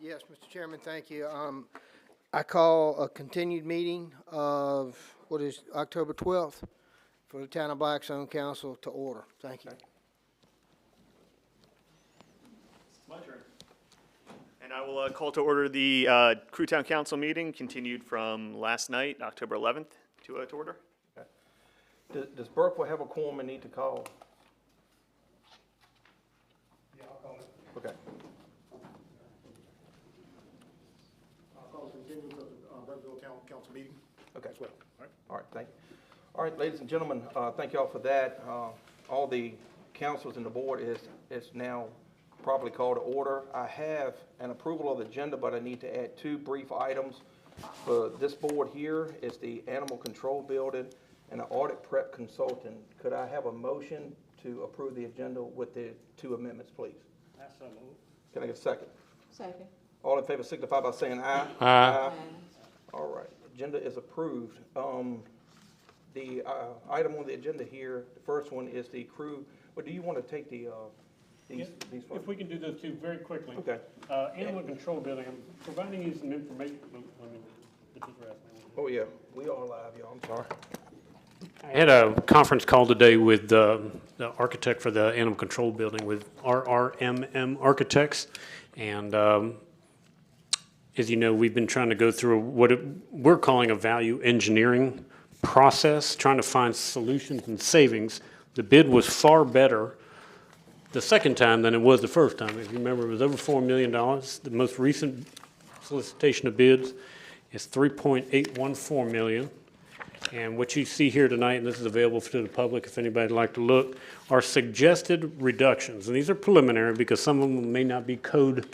Yes, Mr. Chairman, thank you. I call a continued meeting of, what is, October 12th for the Town of Blackstone Council to order. Thank you. My turn. And I will call to order the Crewe Town Council meeting, continued from last night, October 11th, to order. Does Burkeville have a quorum and need to call? Yeah, I'll call it. Okay. I'll call the continuance of the Burkeville Town Council meeting Okay. as well. All right. All right, thank you. All right, ladies and gentlemen, thank you all for that. All the councils and the board is now properly called to order. I have an approval of the agenda, but I need to add two brief items. For this board here is the animal control building and the audit prep consultant. Could I have a motion to approve the agenda with the two amendments, please? So moved. Can I get a second? Second. All in favor signify by saying aye. Aye. All right, agenda is approved. The item on the agenda here, the first one is the Crewe. But do you want to take these If first? we can do those two very quickly. Okay. Animal control building, I'm providing you some information, let me put this right now. Oh, yeah, we are live, y'all, I'm sorry. I had a conference call today with the architect for the animal control building with RRMM Architects. And as you know, we've been trying to go through what we're calling a value engineering process, trying to find solutions and savings. The bid was far better the second time than it was the first time. If you remember, it was over $4 million. The most recent solicitation of bids is $3.814 million. And what you see here tonight, and this is available to the public if anybody'd like to look, are suggested reductions. And these are preliminary because some of them may not be code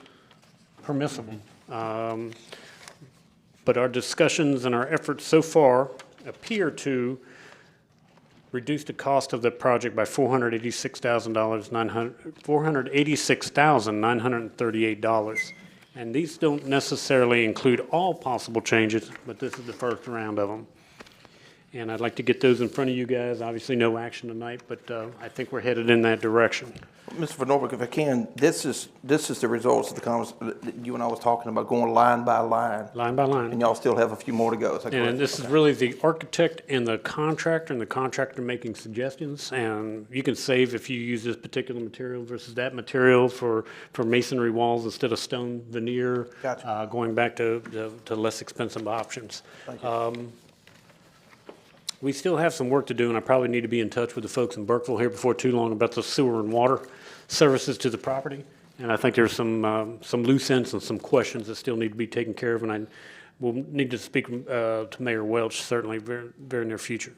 permissible. But our discussions and our efforts so far appear to reduce the cost of the project by $486,938. And these don't necessarily include all possible changes, but this is the first round of them. And I'd like to get those in front of you guys. Obviously, no action tonight, but I think we're headed in that direction. Mr. Van Norbeek, if I can, this is the results of the conversation that you and I was talking about, going line by line. Line by line. And y'all still have a few more to go, is that correct? And this is really the architect and the contractor making suggestions. And you can save if you use this particular material versus that material for masonry walls instead of stone veneer. Gotcha. Going back to less expensive options. Thank you. We still have some work to do, and I probably need to be in touch with the folks in Burkeville here before too long about the sewer and water services to the property. And I think there's some loose ends and some questions that still need to be taken care of, and I will need to speak to Mayor Welch certainly very, very near future.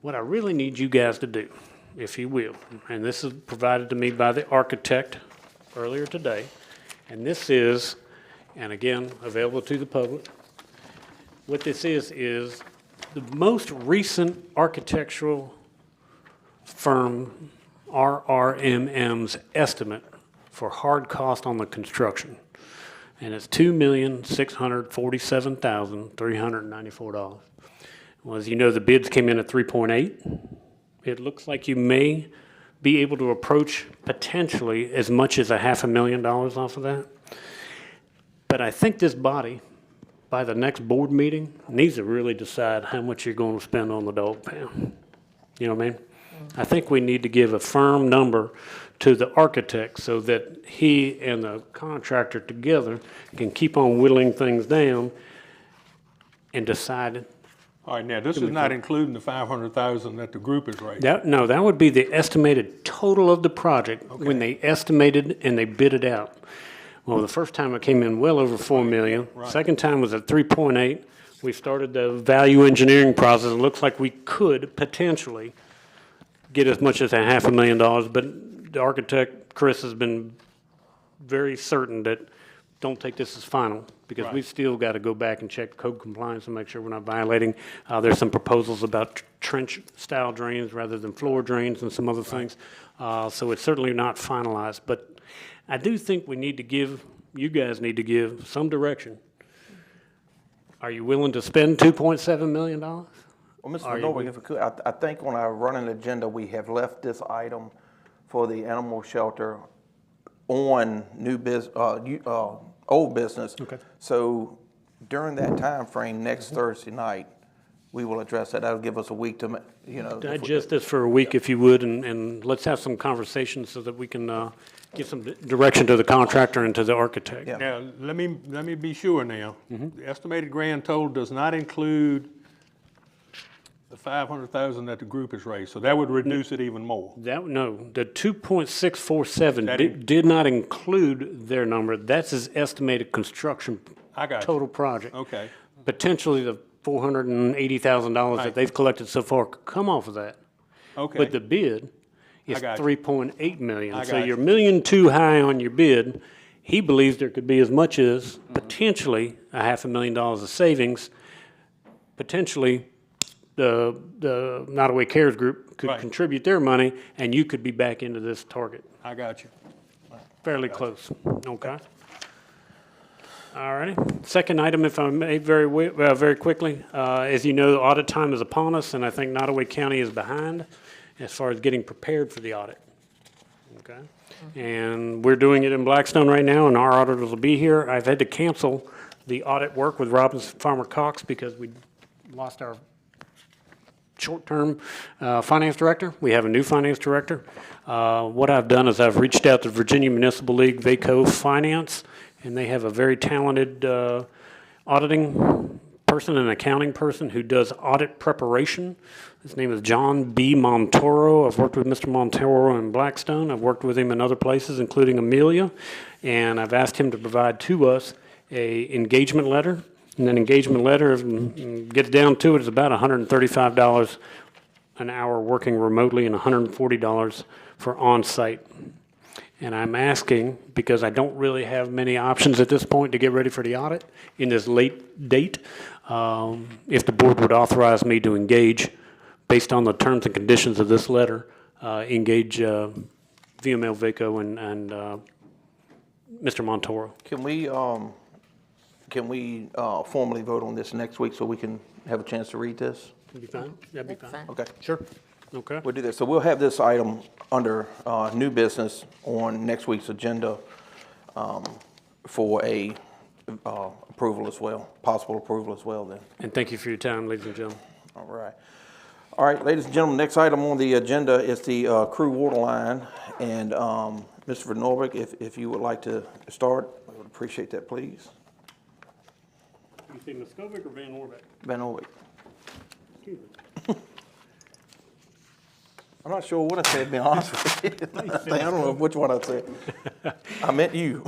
What I really need you guys to do, if you will, and this is provided to me by the architect earlier today, and this is, and again, available to the public. What this is the most recent architectural firm, RRMM's estimate for hard cost on the construction. And it's $2,647,394. Well, as you know, the bids came in at 3.8. It looks like you may be able to approach potentially as much as $500,000 off of that. But I think this body, by the next board meeting, needs to really decide how much you're going to spend on the dog pound. You know what I mean? I think we need to give a firm number to the architect so that he and the contractor together can keep on whittling things down and decide. All right, now, this is not including the 500,000 that the group is raising. No, that would be the estimated total of the project when they estimated and they bid it out. Well, the first time it came in well over 4 million. Right. Second time was at 3.8. We started the value engineering process. It looks like we could potentially get as much as $500,000, but the architect, Chris, has been very certain that don't take this as final because Right. we've still got to go back and check code compliance and make sure we're not violating. There's some proposals about trench-style drains rather than floor drains and some other things. So it's certainly not finalized, but I do think we need to give, you guys need to give some direction. Are you willing to spend $2.7 million? Well, Mr. Van Norbeek, if I could, I think on our running agenda, we have left this item for the animal shelter on old business. Okay. So during that time frame, next Thursday night, we will address that. That'll give us a week to, if we- Digest this for a week if you would, and let's have some conversations so that we can give some direction to the contractor and to the architect. Yeah. Now, let me be sure now. The estimated grand total does not include the 500,000 that the group has raised, so that would reduce it even more. No, the 2.647 That did not include their number. That's his estimated construction I got you. total project. Okay. Potentially the $480,000 that Right. they've collected so far could come off of that. Okay. But the bid is got you. 3.8 million. I So got you're you. $1.2 million high on your bid. He believes there could be as much as potentially $500,000 of savings. Potentially, the Nottaway Cares Group could Right. contribute their money, and you could be back into this target. I got you. Fairly close, okay? All righty. Second item, if I may, very quickly. As you know, the audit time is upon us, and I think Nottaway County is behind as far as getting prepared for the audit, okay? And we're doing it in Blackstone right now, and our auditors will be here. I've had to cancel the audit work with Robbins Farmer Cox because we lost our short-term finance director. We have a new finance director. What I've done is I've reached out to Virginia Municipal League, VACO Finance, and they have a very talented auditing person and accounting person who does audit preparation. His name is John B. Montoro. I've worked with Mr. Montoro in Blackstone. I've worked with him in other places, including Amelia, and I've asked him to provide to us a engagement letter. And that engagement letter, gets down to it, is about $135 an hour working remotely and $140 for on-site. And I'm asking, because I don't really have many options at this point to get ready for the audit in this late date, if the board would authorize me to engage, based on the terms and conditions of this letter, engage VML VACO and Mr. Montoro. Can we formally vote on this next week so we can have a chance to read this? That'd be fine? That'd be fine. Okay. Sure. Okay. We'll do this. So we'll have this item under new business on next week's agenda for a approval as well, possible approval as well then. And thank you for your time, ladies and gentlemen. All right. All right, ladies and gentlemen, next item on the agenda is the Crewe water line. And Mr. Norbeck, if you would like to start, I would appreciate that, please. You say Muskovic or Van Orbeck? Van Orbeck. Excuse me. I'm not sure what I said, to be honest with you. I don't know which one I said. I meant you.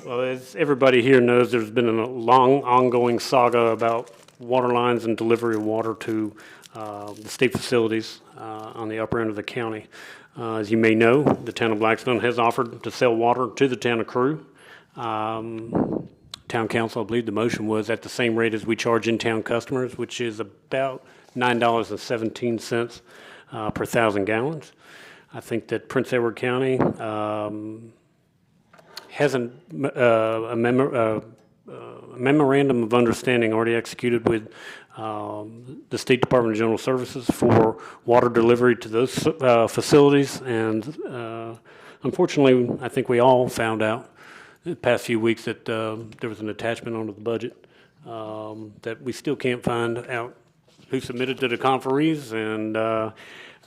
Well, as everybody here knows, there's been a long, ongoing saga about water lines and delivery of water to the state facilities on the upper end of the county. As you may know, the town of Blackstone has offered to sell water to the town of Crewe. Town council, I believe the motion was at the same rate as we charge in-town customers, which is about $9.17 per 1,000 gallons. I think that Prince Edward County has a memorandum of understanding already executed with the State Department of General Services for water delivery to those facilities. And unfortunately, I think we all found out the past few weeks that there was an attachment onto the budget that we still can't find out who submitted to the conferees, and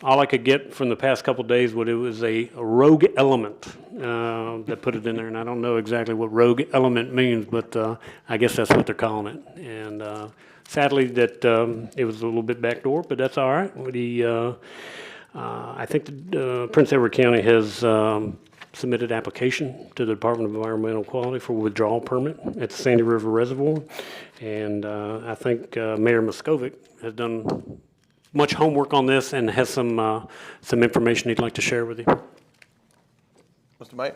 all I could get from the past couple of days was it was a rogue element that put it in there, and I don't know exactly what rogue element means, but I guess that's what they're calling it. And sadly, that it was a little bit backdoor, but that's all right. I think Prince Edward County has submitted application to the Department of Environmental Quality for withdrawal permit at the Sandy River Reservoir. And I think Mayor Muskovic has done much homework on this and has some information he'd like to share with you. Mr. Mayor?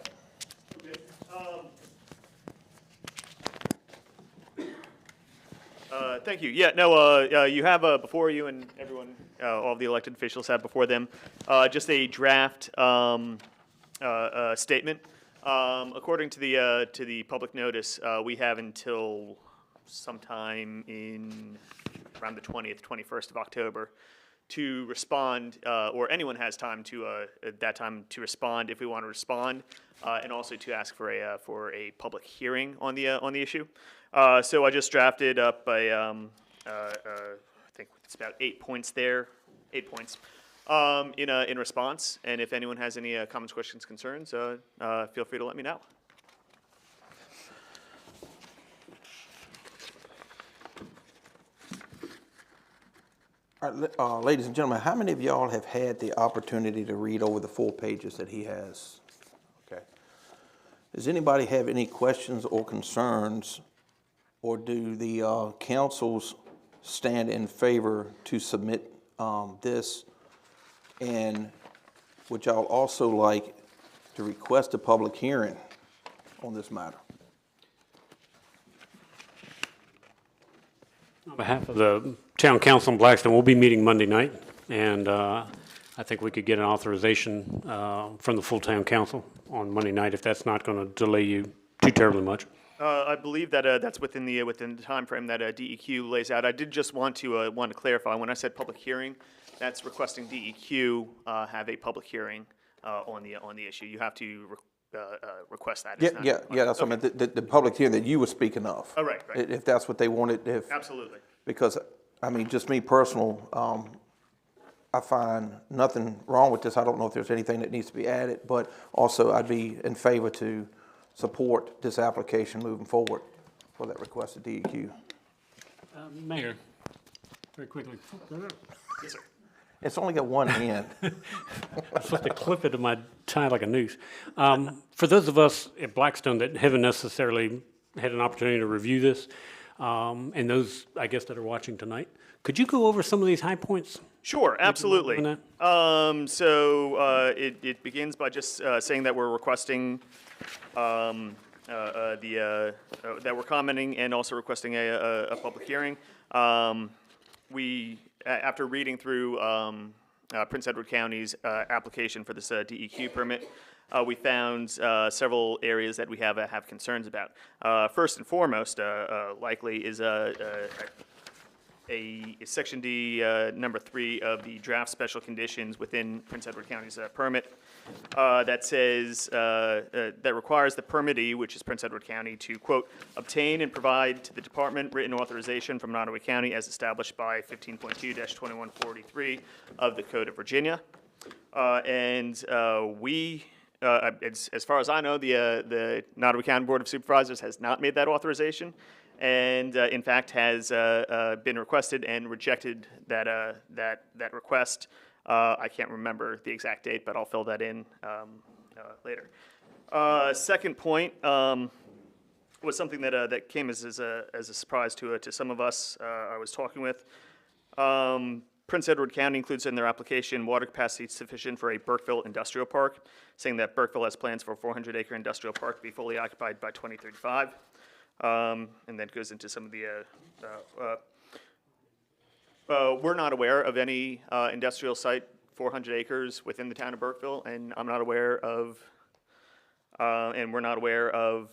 Thank you. Yeah, no, you have before you, and everyone, all of the elected officials have before them, just a draft statement. According to the public notice, we have until sometime in around the 20th, 21st of October to respond, or anyone has time to, at that time to respond if we want to respond, and also to ask for a public hearing on the issue. So I just drafted up I think it's about 8 points there, 8 points, in response. And if anyone has any comments, questions, concerns, feel free to let me know. All right, ladies and gentlemen, how many of y'all have had the opportunity to read over the 4 pages that he has? Okay. Does anybody have any questions or concerns, or do the councils stand in favor to submit this? And would y'all also like to request a public hearing on this matter? On behalf of the Town Council in Blackstone, we'll be meeting Monday night, and I think we could get an authorization from the full Town Council on Monday night, if that's not going to delay you too terribly much. I believe that that's within the timeframe that DEQ lays out. I did just want to clarify, when I said public hearing, that's requesting DEQ have a public hearing on the issue. You have to request that. It's not- Yeah, that's what I meant, the public hearing that you were speaking of. Oh, right. If that's what they wanted, if. Absolutely. Because, I mean, just me personal, I find nothing wrong with this. I don't know if there's anything that needs to be added, but also I'd be in favor to support this application moving forward for that requested DEQ. Mayor, very quickly. Yes, sir. It's only got one end. I'm supposed to clip it to my tie like a noose. For those of us at Blackstone that haven't necessarily had an opportunity to review this, and those, I guess, that are watching tonight, could you go over some of these high points? Sure, absolutely. on It begins by just saying that we're requesting that we're commenting and also requesting a public hearing. After reading through Prince Edward County's application for this DEQ permit, we found several areas that we have concerns about. First and foremost, likely is Section D, number 3 of the draft special conditions within Prince Edward County's permit that says, that requires the permittee, which is Prince Edward County, to, quote, obtain and provide to the department written authorization from Nottaway County as established by 15.2-2143 of the Code of Virginia. As far as I know, the Nottaway County Board of Supervisors has not made that authorization, and in fact has been requested and rejected that request. I can't remember the exact date, but I'll fill that in later. Second point was something that came as a surprise to some of us I was talking with. Prince Edward County includes in their application water capacity sufficient for a Burkeville industrial park, saying that Burkeville has plans for a 400-acre industrial park to be fully occupied by 2035. And then goes into some of the, we're not aware of any industrial site 400 acres within the town of Burkeville, and I'm not aware of, and we're not aware of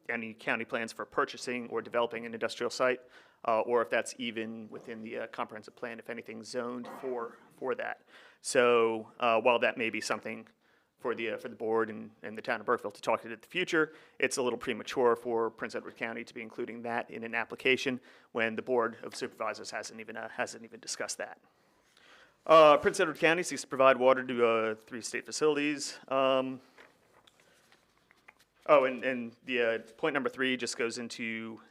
any county plans for purchasing or developing an industrial site, or if that's even within the comprehensive plan, if anything's zoned for that. So while that may be something for the board and the town of Burkeville to talk to in the future, it's a little premature for Prince Edward County to be including that in an application when the Board of Supervisors hasn't even discussed that. Prince Edward County seeks to provide water to 3 state facilities. And the point number 3 just goes into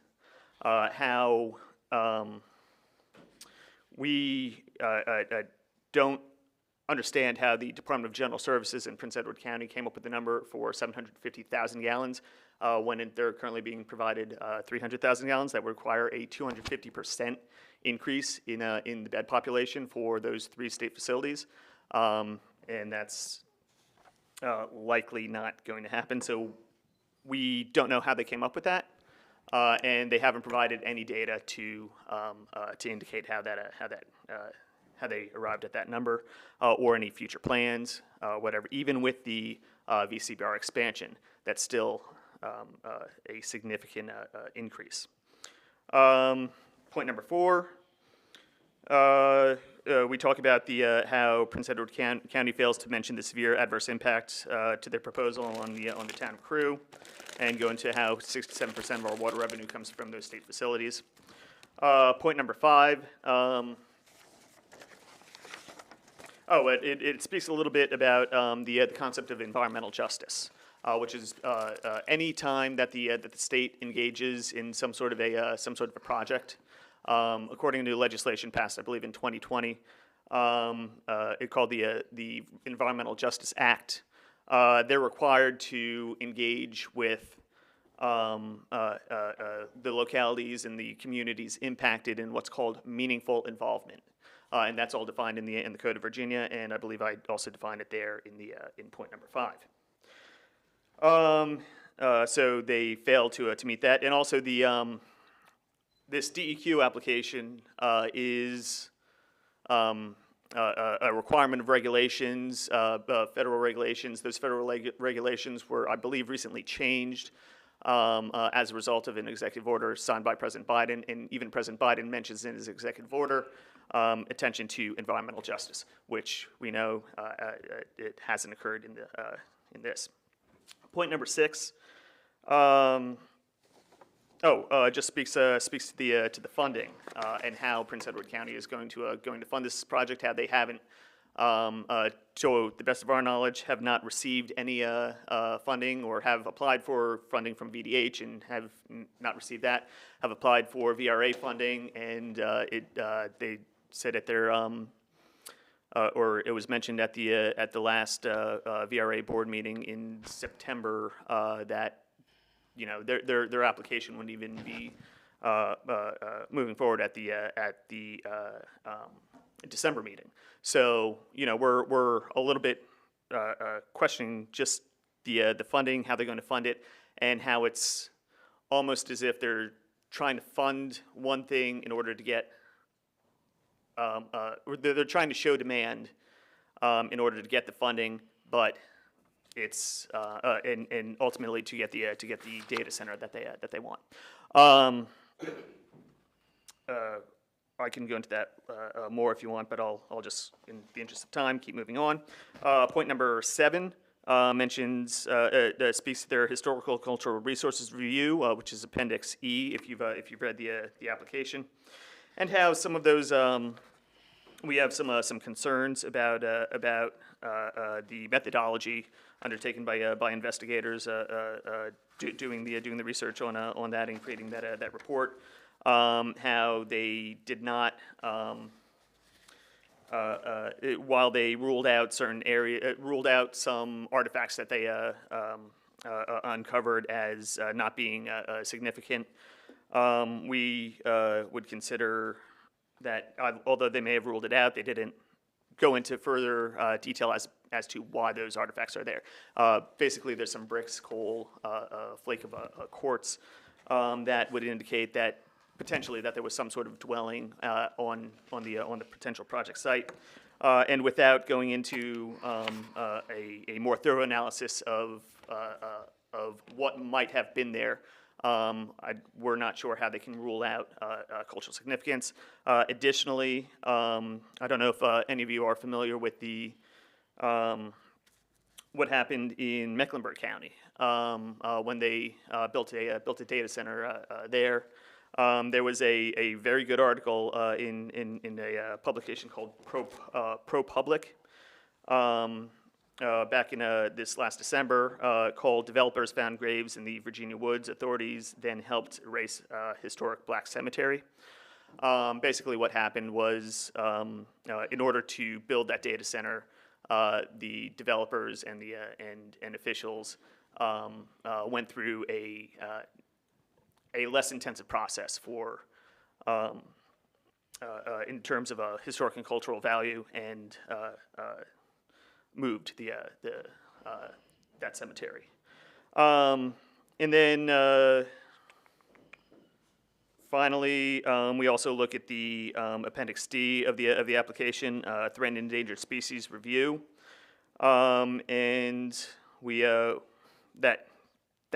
how we don't understand how the Department of General Services in Prince Edward County came up with the number for 750,000 gallons when they're currently being provided 300,000 gallons. That would require a 250% increase in the bed population for those 3 state facilities, and that's likely not going to happen. So we don't know how they came up with that, and they haven't provided any data to indicate how they arrived at that number, or any future plans, whatever. Even with the VCBR expansion, that's still a significant increase. Point number 4, We talk about the, how Prince Edward County fails to mention the severe adverse impact to their proposal on the town of Crewe, and go into how 67% of our water revenue comes from those state facilities. Point number 5. It speaks a little bit about the concept of environmental justice, which is any time that the state engages in some sort of a project. According to legislation passed, I believe, in 2020, it called the Environmental Justice Act. They're required to engage with the localities and the communities impacted in what's called meaningful involvement. And that's all defined in the Code of Virginia, and I believe I also defined it there in point number 5. So they failed to meet that, and also this DEQ application is a requirement of regulations, federal regulations. Those federal regulations were, I believe, recently changed as a result of an executive order signed by President Biden, and even President Biden mentions in his executive order attention to environmental justice, which we know it hasn't occurred in this. Point number 6. Just speaks to the funding and how Prince Edward County is going to fund this project. How they haven't, to the best of our knowledge, have not received any funding, or have applied for funding from VDH and have not received that. Have applied for VRA funding, and they said at their or it was mentioned at the last VRA board meeting in September that, you know, their application wouldn't even be moving forward at the December meeting. So, you know, we're a little bit questioning just the funding, how they're going to fund it, and how it's almost as if they're trying to fund one thing in order to get they're trying to show demand in order to get the funding, but it's and ultimately to get the data center that they want. I can go into that more if you want, but I'll just, in the interest of time, keep moving on. Point number 7 mentions speaks to their historical cultural resources review, which is Appendix E if you've read the application, and how some of those we have some concerns about the methodology undertaken by investigators doing the research on that and creating that report. How they did not, while they ruled out some artifacts that they uncovered as not being significant, we would consider that although they may have ruled it out, they didn't go into further detail as to why those artifacts are there. Basically, there's some bricks, coal, a flake of quartz that would indicate that potentially that there was some sort of dwelling on the potential project site, and without going into a more thorough analysis of what might have been there, we're not sure how they can rule out cultural significance. Additionally, I don't know if any of you are familiar with what happened in Mecklenburg County when they built a data center there. There was a very good article in a publication called ProPublic back in this last December called "Developers Found Graves in the Virginia Woods. Authorities Then Helped Erase Historic Black Cemetery." Basically what happened was in order to build that data center, the developers and and officials went through a less intensive process for in terms of historic and cultural value, and moved that cemetery. And then finally, we also look at the Appendix D of the application, Threatened and Endangered Species Review, and we that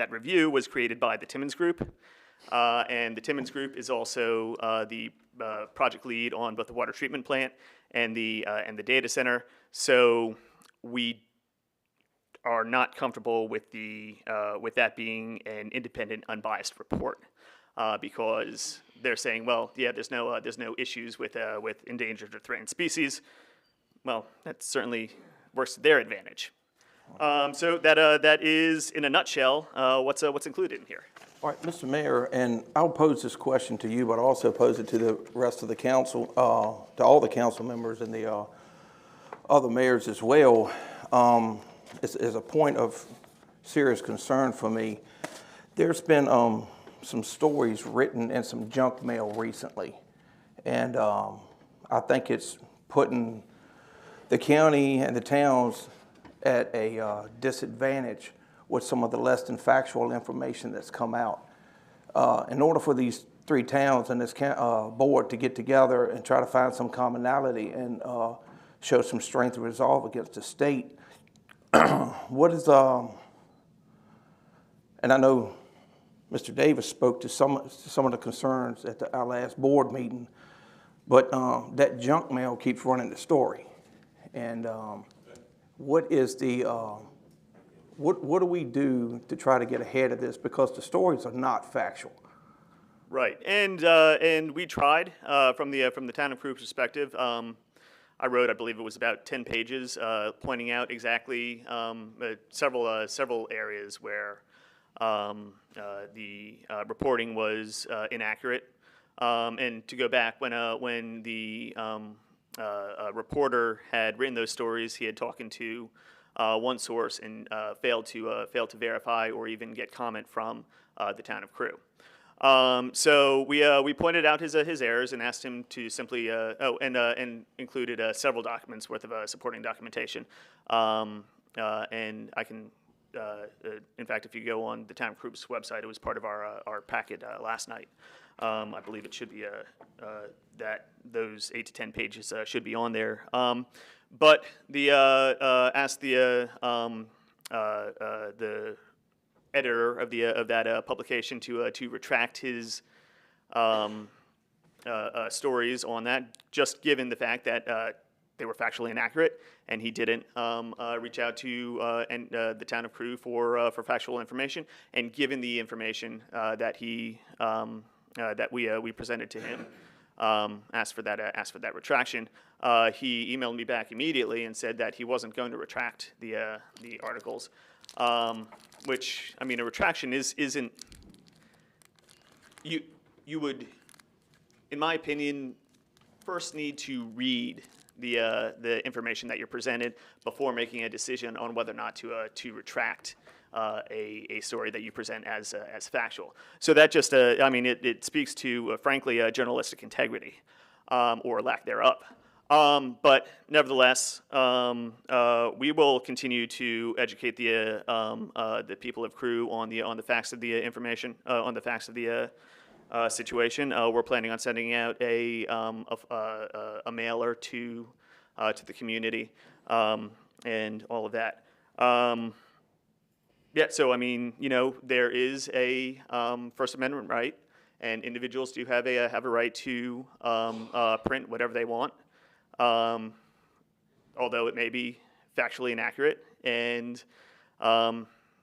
review was created by the Timmons Group, and the Timmons Group is also the project lead on both the water treatment plant and the data center. So we are not comfortable with with that being an independent, unbiased report, because they're saying, well, yeah, there's no issues with endangered or threatened species. Well, that certainly works to their advantage. So that is, in a nutshell, what's included in here. All right, Mr. Mayor, and I'll pose this question to you, but I'll also pose it to the rest of the council, to all the council members and the other mayors as well. It's a point of serious concern for me. There's been some stories written in some junk mail recently, and I think it's putting the county and the towns at a disadvantage with some of the less than factual information that's come out. In order for these three towns and this board to get together and try to find some commonality and show some strength and resolve against the state, what is, and I know Mr. Davis spoke to some of the concerns at our last board meeting, but that junk mail keeps running the story. And what is the, what do we do to try to get ahead of this? Because the stories are not factual. Right, and we tried from the town of Crewe perspective. I wrote, I believe it was about 10 pages, pointing out exactly several areas where the reporting was inaccurate. And to go back, when the reporter had written those stories, he had talked to one source and failed to verify or even get comment from the town of Crewe. So we pointed out his errors and asked him to simply and included several documents worth of supporting documentation. And I can, in fact, if you go on the town of Crewe's website, it was part of our packet last night. I believe it should be that those 8 to 10 pages should be on there. But the asked the editor of that publication to retract his stories on that, just given the fact that they were factually inaccurate, and he didn't reach out to the town of Crewe for factual information, and given the information that he that we presented to him, asked for that retraction. He emailed me back immediately and said that he wasn't going to retract the articles. Which, I mean, a retraction isn't, you would, in my opinion, first need to read the information that you're presented before making a decision on whether or not to retract a story that you present as factual. So that just, I mean, it speaks to, frankly, journalistic integrity, or lack thereof. But nevertheless, we will continue to educate the people of Crewe on the facts of the information, on the facts of the situation. We're planning on sending out a mailer to the community, and all of that. Yeah. So I mean, you know, there is a First Amendment right, and individuals do have a right to print whatever they want. Although it may be factually inaccurate, and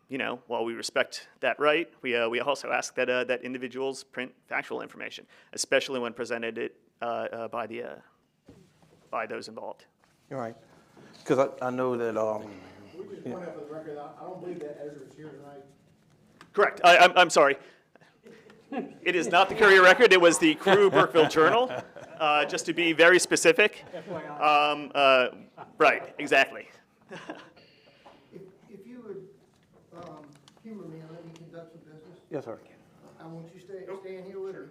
you know, while we respect that right, we also ask that individuals print factual information, especially when presented it by those involved. All right, because I know that. We just point out for the record, I don't believe that Ezra is here tonight. Correct. I'm sorry. It is not the Courier Record. It was the Crewe Burkeville Journal. Just to be very specific. Right, exactly. If you would humor me and let me conduct some business, Yes, sir. I want you to stay in here with me.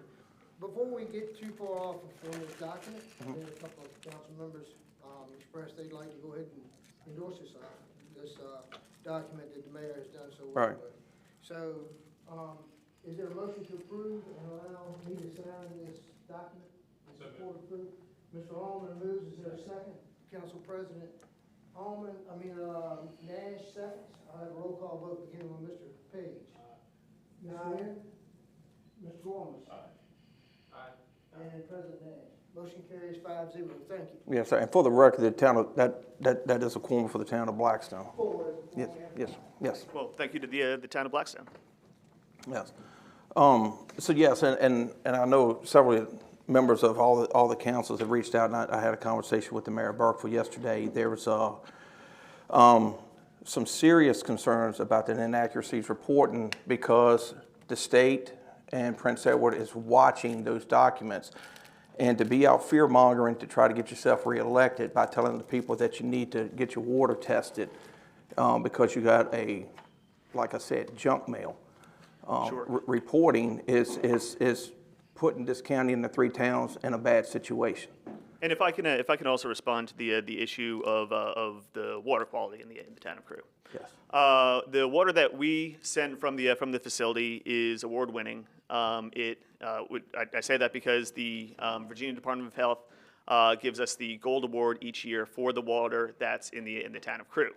Before we get too far off from this document, there are a couple of council members expressed they'd like to go ahead and endorse this document that the mayor has done so well Right. with. So, is there a motion to approve and allow me to sign this document in support of approve? Mr. Allman moves. Is there a second? Council President Nash seconds. I have a roll call vote beginning with Mr. Page. Mr. Wynn? Mr. Walmus? Aye. And President Nash. Motion carries 5-0. Thank you. Yes, sir. And for the record, the town of, that is a quorum for the town of Blackstone. Yes, yes, yes, Well, thank you to the town of Blackstone. yes. So yes, and I know several members of all the councils have reached out, and I had a conversation with the mayor of Burkeville yesterday. There was some serious concerns about the inaccuracies reporting because the state and Prince Edward is watching those documents. And to be out fear-mongering to try to get yourself reelected by telling the people that you need to get your water tested because you got a, like I said, junk mail. Sure. Reporting is putting this county and the 3 towns in a bad situation. And if I can also respond to the issue of the water quality in the town of Crewe. Yes. The water that we send from the facility is award-winning. I say that because the Virginia Department of Health gives us the Gold Award each year for the water that's in the town of Crewe.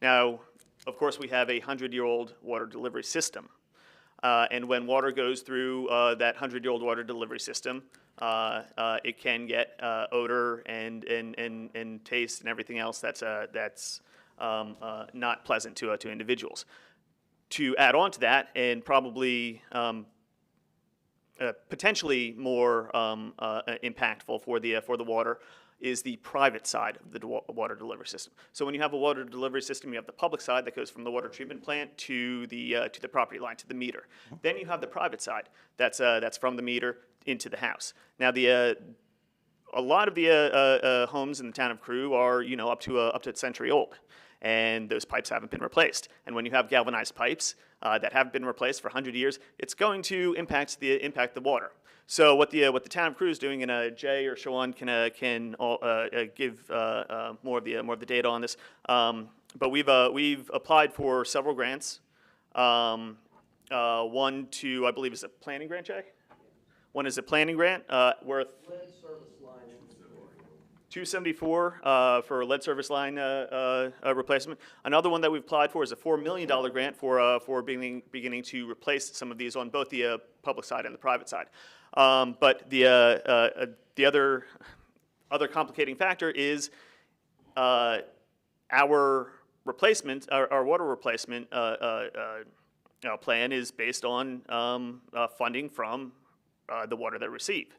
Now, of course, we have a 100-year-old water delivery system, and when water goes through that 100-year-old water delivery system, it can get odor and taste and everything else that's not pleasant to individuals. To add on to that, and probably potentially more impactful for the water, is the private side of the water delivery system. So when you have a water delivery system, you have the public side that goes from the water treatment plant to the property line, to the meter. Then you have the private side that's from the meter into the house. Now a lot of the homes in the town of Crewe are up to a century old, and those pipes haven't been replaced. And when you have galvanized pipes that haven't been replaced for 100 years, it's going to impact the water. So what the town of Crewe is doing, and Jay or Shawan can give more of the data on this. But we've applied for several grants. One to, I believe, is a planning grant, Jay. One is a planning grant worth $274 for lead service line replacement. Another one that we've applied for is a $4 million grant for beginning to replace some of these on both the public side and the private side. But the other complicating factor is our replacement, our water replacement plan is based on funding from the water that we receive.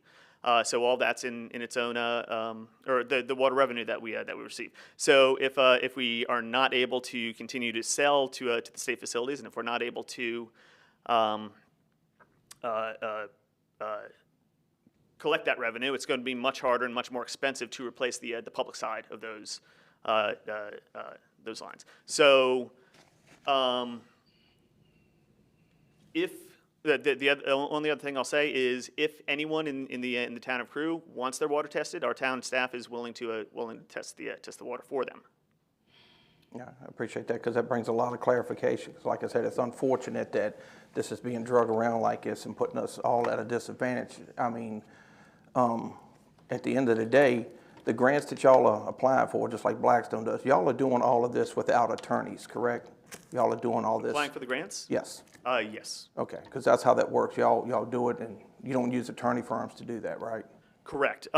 So all that's in its own, or the water revenue that we receive. So if we are not able to continue to sell to the state facilities, and if we're not able to collect that revenue, it's going to be much harder and much more expensive to replace the public side of those lines. So if the only other thing I'll say is, if anyone in the town of Crewe wants their water tested, our town staff is willing to test the water for them. Yeah, I appreciate that, because that brings a lot of clarification. 'Cause like I said, it's unfortunate that this is being drug around like this and putting us all at a disadvantage. I mean, at the end of the day, the grants that y'all are applying for, just like Blackstone does, y'all are doing all of this without attorneys, correct? Y'all are doing all this? Applying for the grants? Yes. Yes. Okay, because that's how that works. Y'all do it, and you don't use attorney firms to do that, right? Correct.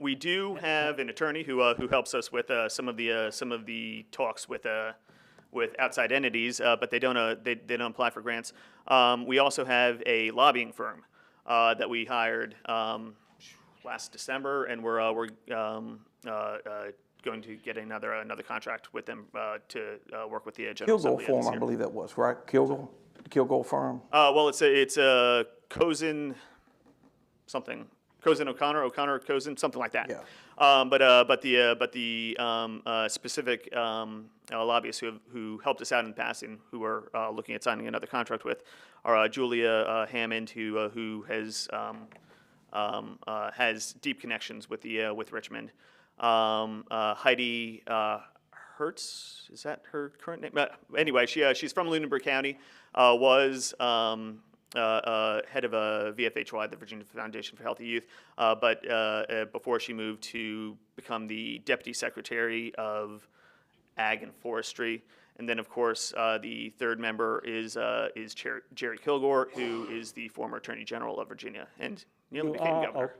We do have an attorney who helps us with some of the talks with outside entities, but they don't apply for grants. We also have a lobbying firm that we hired last December, and we're going to get another contract with them to work with the General Assembly. Kilgore firm, I believe that was, right? Kilgore firm? Well, it's a Cozen something. Cozen O'Connor, Cozen, something like that. Yeah. But the specific lobbyists who helped us out in the past and who are looking at signing another contract with are Julia Hammond, who has deep connections with Richmond. Heidi Hertz, is that her current name? Anyway, she's from Lunenburg County. Was head of a VFHY, the Virginia Foundation for Healthy Youth, but before she moved to become the Deputy Secretary of Ag and Forestry. And then, of course, the third member is Jerry Kilgore, who is the former Attorney General of Virginia and nearly became governor.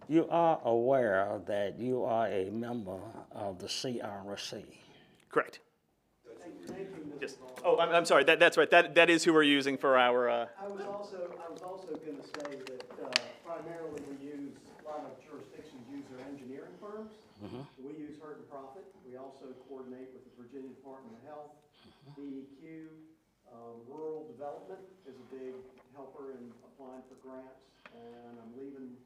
You are aware that you are a member of the CRC. Correct. Yes. Oh, I'm sorry, that's right, that is who we're using for our, I was also gonna say that primarily we use, a lot of jurisdictions use their engineering firms. We use Hurt and Profit. We also coordinate with the Virginia Department of Health, DEQ. Rural Development is a big helper in applying for grants, and I'm leaving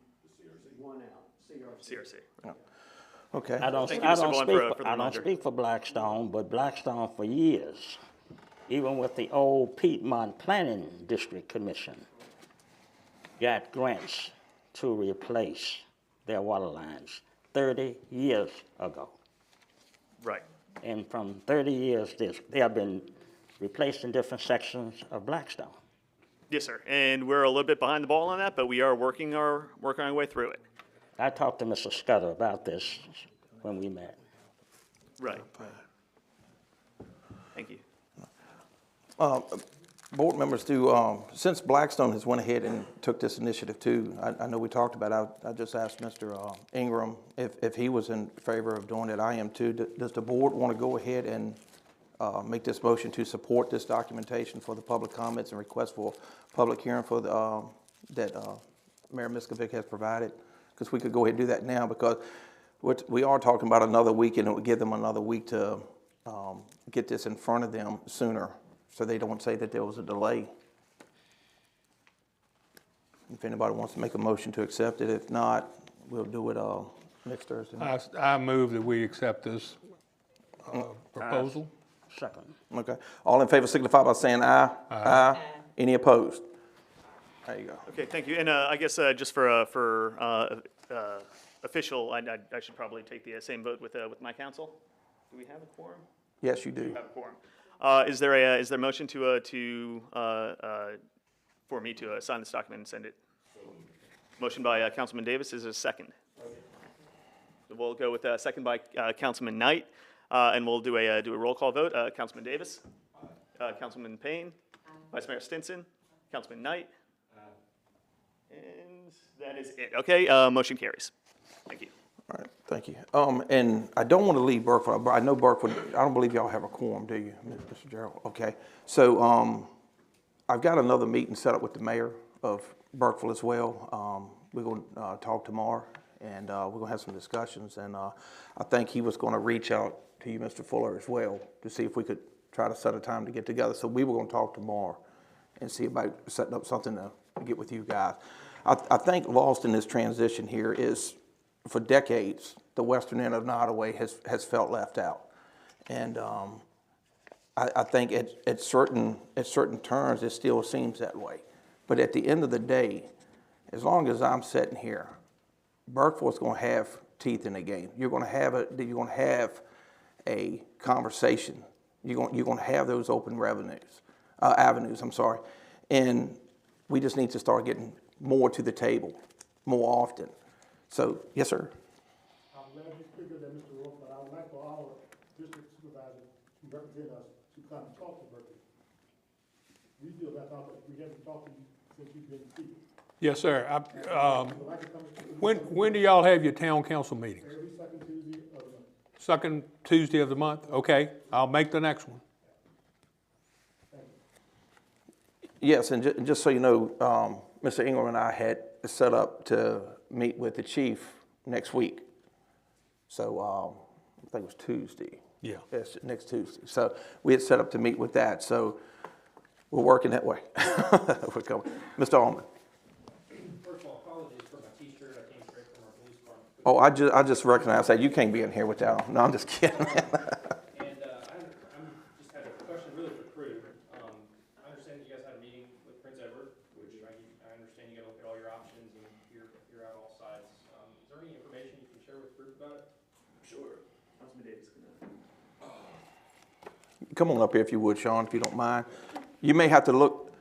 one out, CRC. CRC. Okay. I don't, Thank you, I Mr. don't Bowen, speak, for the I don't reminder. speak for Blackstone, but Blackstone for years, even with the old Piedmont Planning District Commission, got grants to replace their water lines 30 years ago. Right. And from 30 years, they have been replaced in different sections of Blackstone. Yes, sir, and we're a little bit behind the ball on that, but we are working our way through it. I talked to Mr. Scudder about this when we met. Right. Thank you. Board members since Blackstone has went ahead and took this initiative too, I know we talked about it, I just asked Mr. Ingram if he was in favor of doing it. I am too. Does the board want to go ahead and make this motion to support this documentation for the public comments and request for public hearing for the, that Mayor Miskovic has provided? Because we could go ahead and do that now, because we are talking about another week, and it would give them another week to get this in front of them sooner, so they don't say that there was a delay. If anybody wants to make a motion to accept it, if not, we'll do it next Thursday. I move that we accept this proposal. Second. Okay. All in favor signify by saying aye. Aye. Any opposed? There you go. Okay, thank you. And I guess just for official, I should probably take the same vote with my council. Do we have a quorum? Yes, you do. We have a quorum. Is there a motion for me to sign this document and send it? Motion by Councilman Davis. Is there a second? We'll go with a second by Councilman Knight, and we'll do a roll call vote. Councilman Davis, Councilman Payne, Vice Mayor Stinson, Councilman Knight, and that is it. Okay, motion carries. Thank you. All right, thank you. And I don't want to leave Burkeville. I know Burkeville, I don't believe y'all have a quorum, do you, Mr. Gerald? Okay. So I've got another meeting set up with the mayor of Burkeville as well. We're going to talk tomorrow, and we're going to have some discussions. And I think he was going to reach out to you, Mr. Fuller, as well, to see if we could try to set a time to get together. So we were going to talk tomorrow and see about setting up something to get with you guys. I think lost in this transition here is, for decades, the western end of Nottoway has felt left out. And I think at certain turns, it still seems that way. But at the end of the day, as long as I'm sitting here, Burkeville's going to have teeth in the game. You're going to have a conversation. You're going to have those open avenues. I'm sorry, and we just need to start getting more to the table more often. So, yes, sir. I'm glad you figured that, Mr. Wolf, but I would like for our district supervisors who represent us to come and talk to Berkeley. We feel that's all, but we haven't talked to you since you've been speaking. Yes, sir. So I can come When do y'all have your town council meetings? every second Tuesday of the month. Second Tuesday of the month? Okay, I'll make the next one. Yes, and just so you know, Mr. Ingram and I had set up to meet with the chief next week. So I think it was Tuesday. Yeah. Yes, next Tuesday. So we had set up to meet with that. So we're working that way. We're coming. Mr. Allman. First of all, apologies for my t-shirt. I came straight from our police department. Oh, I just recognize that. You can't be in here without. No, I'm just kidding. And I'm just had a question really for Crewe. I understand that you guys had a meeting with Prince Edward, which I understand you got to look at all your options and hear out all sides. Is there any information you can share with Crewe about it? Sure. Councilman Davis. Come on up here if you would, Sean, if you don't mind. You may have to look,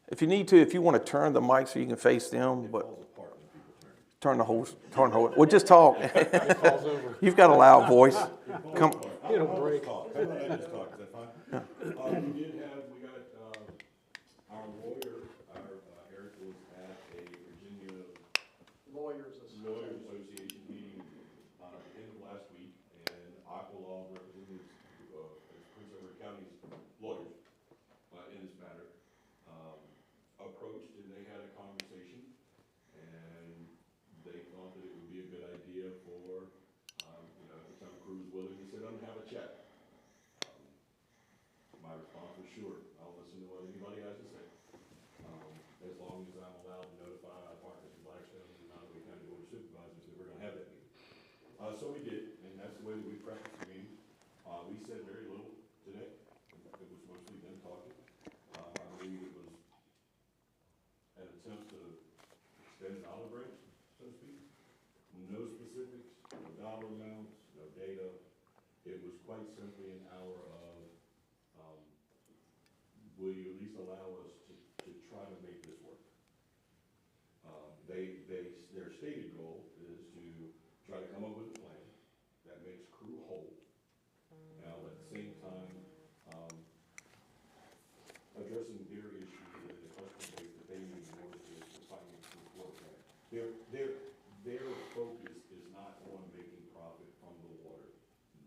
if you need to, if you want to turn the mic so you can face them, but turn the whole, well, just talk. You've got a loud voice. Come. It'll break. We did have, we got, our lawyer, Eric was at a Virginia Lawyers sure, I'll listen to what anybody has to say. As long as I'm allowed to notify our partners in Blackstone and Nottaway County Board of Supervisors that we're gonna have that meeting. So we did, and that's the way that we practiced the meeting. We said very little today. It was mostly them talking. I believe it was an attempt to extend an olive branch, so to speak. No specifics, no dollar amounts, no data. It was quite simply an hour of, will you at least allow us to try to make this work? Their stated goal is to try to come up with a plan that makes Crewe whole. Now, at the same time, addressing their issues with the customer base that they need in order to finance this work plan. Their focus is not on making profit from the water.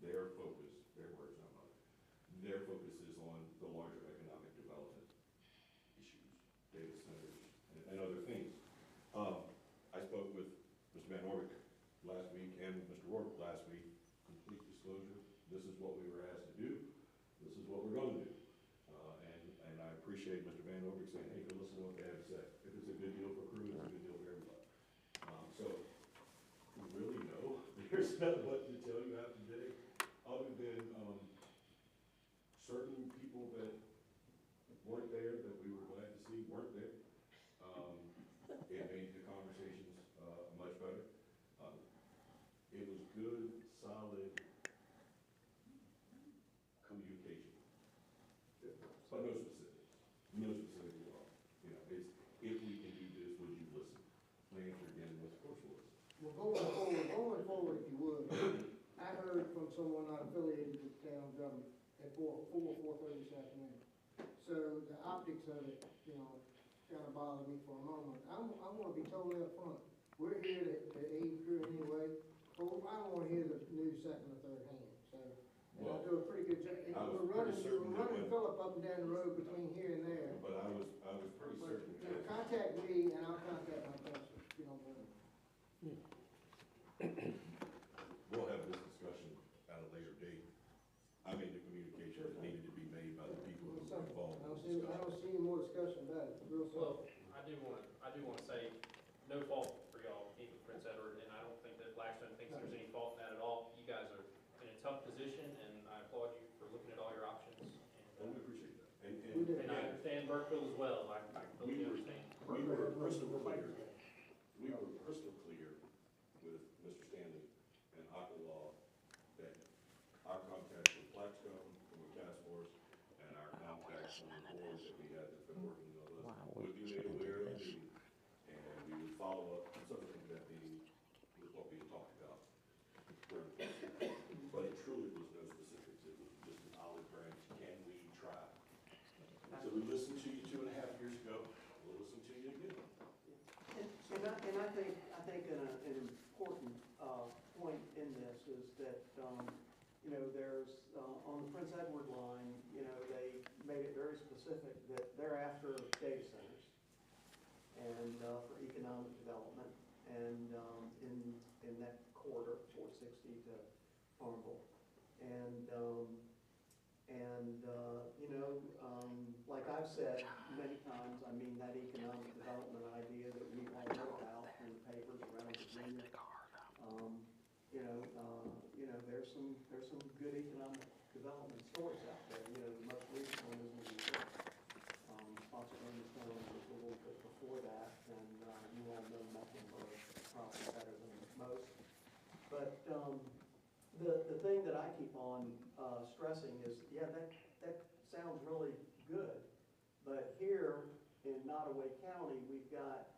Their focus, their words, not mine, their focus is on the larger economic development issues, data centers, and other things. I spoke with Mr. Van Orvik last week and Mr. Rourke last week. Complete disclosure, this is what we were asked to do. This is what we're going to do. And I appreciate Mr. Van Orvik saying, hey, go listen to what they have to say. If it's a good deal for Crewe, it's a good deal for everybody. So we really know there's not what to tell you after today, other than certain people that weren't there, that we were glad to see weren't there. It made the conversations much better. It was good, solid communication, but no specifics. No specifics at all. You know, it's, if we can do this, would you listen? My answer again was, of course we'll listen. Well, going forward, if you would, I heard from someone not affiliated with the town government at 4:30 this afternoon. So the optics of it, you know, kind of bothered me for a moment. I want to be totally upfront. We're here to aid Crewe anyway. Well, I don't want to hear the news second or third hand, so. And I'll do a pretty good job. And we're running Philip up and down the road between here and there. But I was pretty But, certain. you know, contact me and I'll contact my council, if you don't mind. We'll have this discussion at a later date. I made the communication that needed to be made by the people who were involved I in the discussion. don't see any more discussion about it, real Well, simple. I do want to say, no fault for y'all, even Prince Edward, and I don't think that Blackstone thinks there's any fault in that at all. You guys are in a tough position, and I applaud you for looking at all your options. And we appreciate that. We do. And I understand Burkeville as well, I completely understand. We were crystal clear. We were crystal clear with Mr. Stanley and Aqualaw that our contacts with Blackstone, with Task Force, and our contacts on the board that we had that's been working with us would be made aware of the meeting. And we would follow up subsequent to that meeting with what we had talked about. But it truly was no specifics. It was just an olive branch. Can we try? So we listened to you 2.5 years ago. We'll listen to you again. And I think an important point in this is that, you know, there's, on the Prince Edward line, you know, they made it very specific that they're after data centers and for economic development and in that corridor, 460 to Farmville. You know, like I've said many times, I mean, that economic development idea that we all know about in the papers around Virginia. You know, there's some good economic development stories out there. You know, the most recent one is in New York. Spotsylvania Stone was a little bit before that, and you all know Mecklenburg probably better than most. But the thing that I keep on stressing is, yeah, that sounds really good, but here in Nottaway County, we've got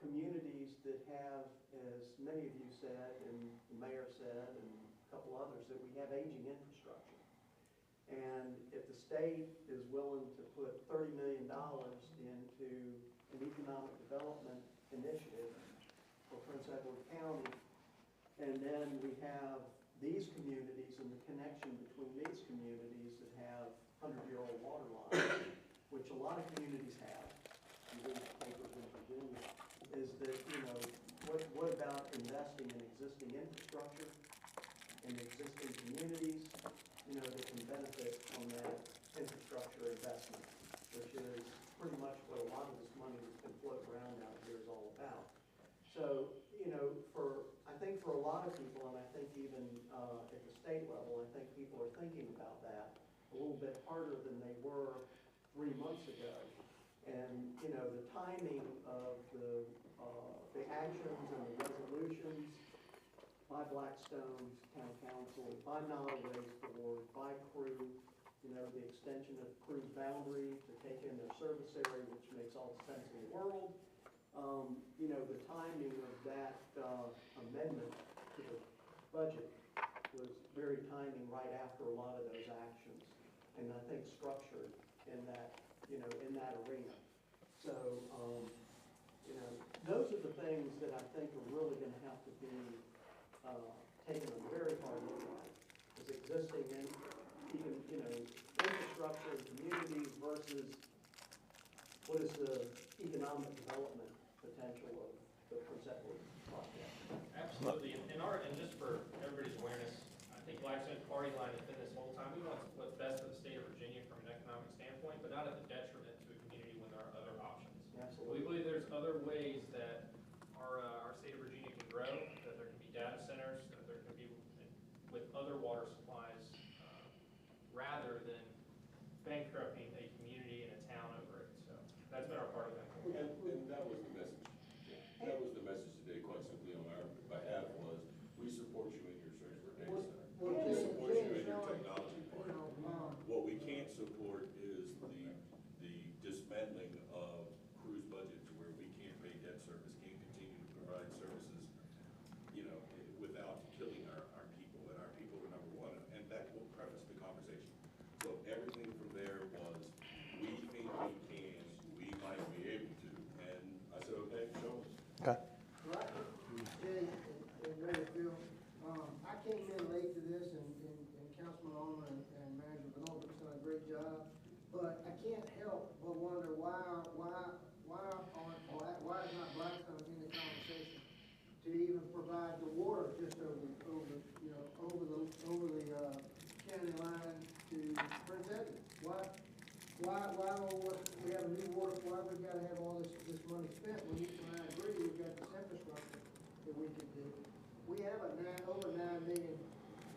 communities that have, as many of you said, and the mayor said, and a couple others, that we have aging infrastructure. And if the state is willing to put $30 million into an economic development initiative for Prince Edward County, and then we have these communities and the connection between these communities that have 100-year-old water lines, which a lot of communities have, you read the papers in Virginia, is that, you know, what about investing in existing infrastructure, in existing communities, you know, that can benefit from that infrastructure infrastructure investment, which is pretty much what a lot of this money that's been floating around out here is all about. So, you know, I think for a lot of people, and I think even at the state level, I think people are thinking about that a little bit harder than they were 3 months ago. And, you know, the timing of the actions and the resolutions by Blackstone's town council, by Nottaway's board, by Crewe, you know, the extension of Crewe's boundary to take in their service area, which makes all the sense in the world. You know, the timing of that amendment to the budget was very timing right after a lot of those actions, and I think structured in that, you know, in that arena. So, you know, those are the things that I think are really going to have to be taken a very hard look at, as existing in, even, you know, infrastructure and communities versus what is the economic development potential of the Prince Edward project. Absolutely, and just for everybody's awareness, I think Blackstone's party line has been this whole time, we want what's best for the state of Virginia from an economic standpoint, but not at the detriment to a community when there are other options. Absolutely. We believe there's other ways that our state of Virginia can grow, that there can be data centers, that there can be with other water supplies, rather than bankrupting a community and a town over it. So that's been our party line. And that was the message. That was the message today, quite simply, on our behalf, was we support you in your search for data center. We support you in your technology plan. What we can't support is the dismantling of Crewe's budget to where we can't pay debt service, can't continue to provide services, you know, without killing our people, and our people are number one, and that will preface the conversation. So everything from there was, we think we can, we might be able to, and I said, okay, show us. Okay. Right, Jay and Mayor Phil, I came in late to this, and Councilman Allen and Manager Benoit's done a great job, but I can't help but wonder why is not Blackstone in the conversation to even provide the water just over the county line to Prince Edward? Why we have a new water, why we gotta have all this money spent when you and I agree we've got this infrastructure that we can do? We have over 9 million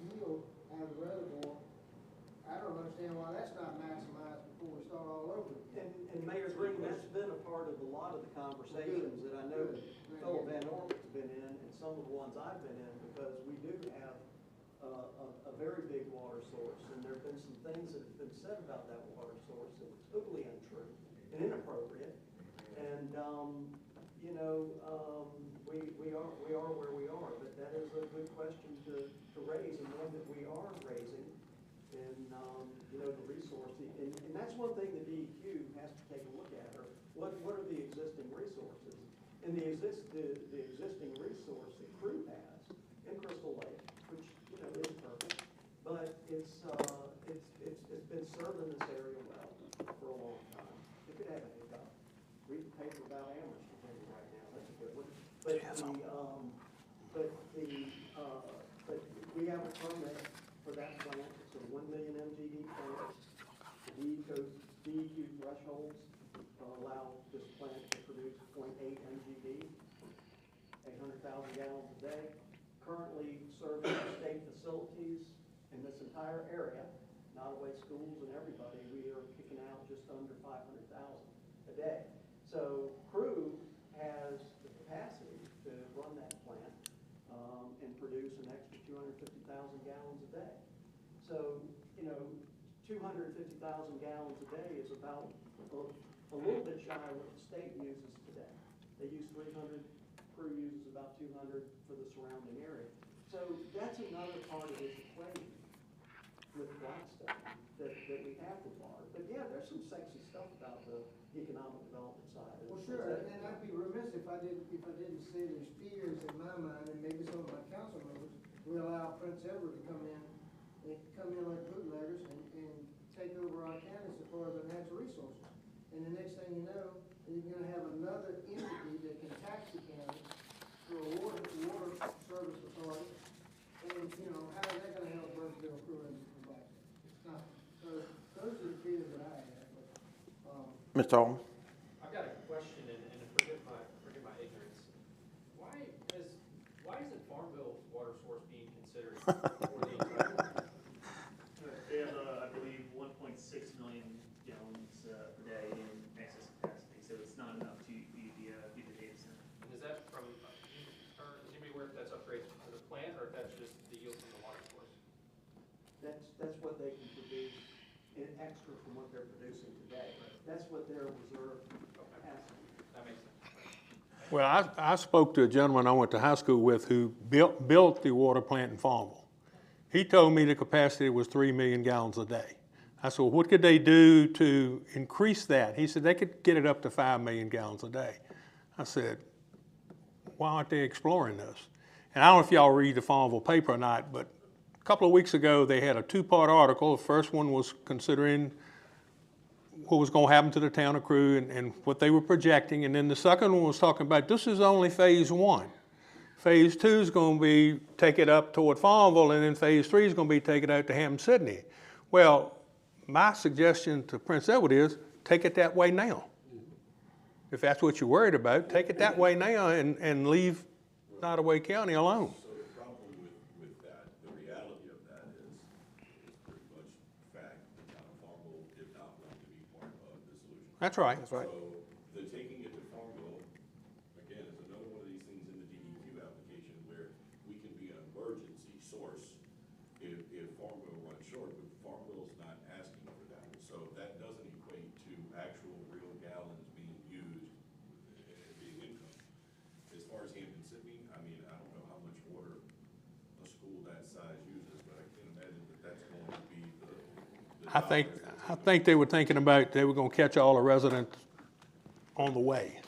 yield out of the reservoir. I don't understand why that's not maximized before we start all over again. And Mayor Green, that's been a part of a lot of the conversations that I know that Phil Van Orman's been in, and some of the ones I've been in, because we do have a very big water source, and there have been some things that have been said about that water source that were totally untrue and inappropriate. And, you know, we are where we are, but that is a good question to raise, and one that we are raising. And, you know, the resource, and that's one thing that DEQ has to take a look at, or what are the existing resources? And the existing resource that Crewe has in Crystal Lake, which, you know, isn't perfect, but it's been serving this area well for a long time. It could have a hiccup. Read the paper about Amherst, Virginia right now, that's a good one. But we have a permit for that plant. It's a 1 million MGD plant. The DEQ thresholds allow this plant to produce 0.8 MGD, 800,000 gallons a day. Currently serving state facilities in this entire area, Nottaway schools and everybody, we are kicking out just under 500,000 a day. So Crewe has the capacity to run that plant and produce an extra 250,000 gallons a day. So, you know, 250,000 gallons a day is about a little bit shy of what the state uses today. They use 300, Crewe uses about 200 for the surrounding area. So that's another part of this equation with Blackstone that we have with water. But yeah, there's some sexy stuff about the economic development side. Well, sure, and I'd be remiss if I didn't say there's fears in my mind, and maybe some of my council members, we allow Prince Edward to come in like bootleggers and take over our counties as far as our natural resources. And the next thing you know, you're gonna have another entity that can tax the county through a water service authority. And, you know, how is that gonna help Burnsville, Crewe, and Blackstone? It's not. So those are the fears that I Mr. Alderman? I've got a question, and forgive my ignorance. Why isn't Farmville water source being considered for the entire? They have, I believe, 1.6 million gallons per day in excess capacity, so it's not enough to feed the data center. And is that from, or is anybody aware if that's upgrades to the plant, or if that's just the yield from the water source? That's what they can produce in extra from what they're producing today. That's what their reserve capacity. That makes sense. Well, I spoke to a gentleman I went to high school with who built the water plant in Farmville. He told me the capacity was 3 million gallons a day. I said, well, what could they do to increase that? He said they could get it up to 5 million gallons a day. I said, why aren't they exploring this? And I don't know if y'all read the Farmville paper or not, but a couple of weeks ago, they had a 2-part article. The first one was considering what was going to happen to the town of Crewe and what they were projecting. And then the second one was talking about this is only phase 1. Phase 2 is going to be take it up toward Farmville, and then phase 3 is going to be take it out to Hampton-Sydney. Well, my suggestion to Prince Edward is take it that way now. If that's what you're worried about, take it that way now and leave Nottoway County alone. So the problem with that, the reality of that is pretty much fact. The town of Farmville did not want to be part of the solution. That's right. That's right. So the taking it to Farmville, again, is another one of these things in the DEQ application where we can be an emergency source if Farmville runs short, but Farmville's not asking for that. So that doesn't equate to actual real gallons being used, being income. As far as Hampton-Sydney, I mean, I don't know how much water a school that size uses, but I can't imagine that that's going to be the I think they were thinking about they were going to catch all the residents on the way.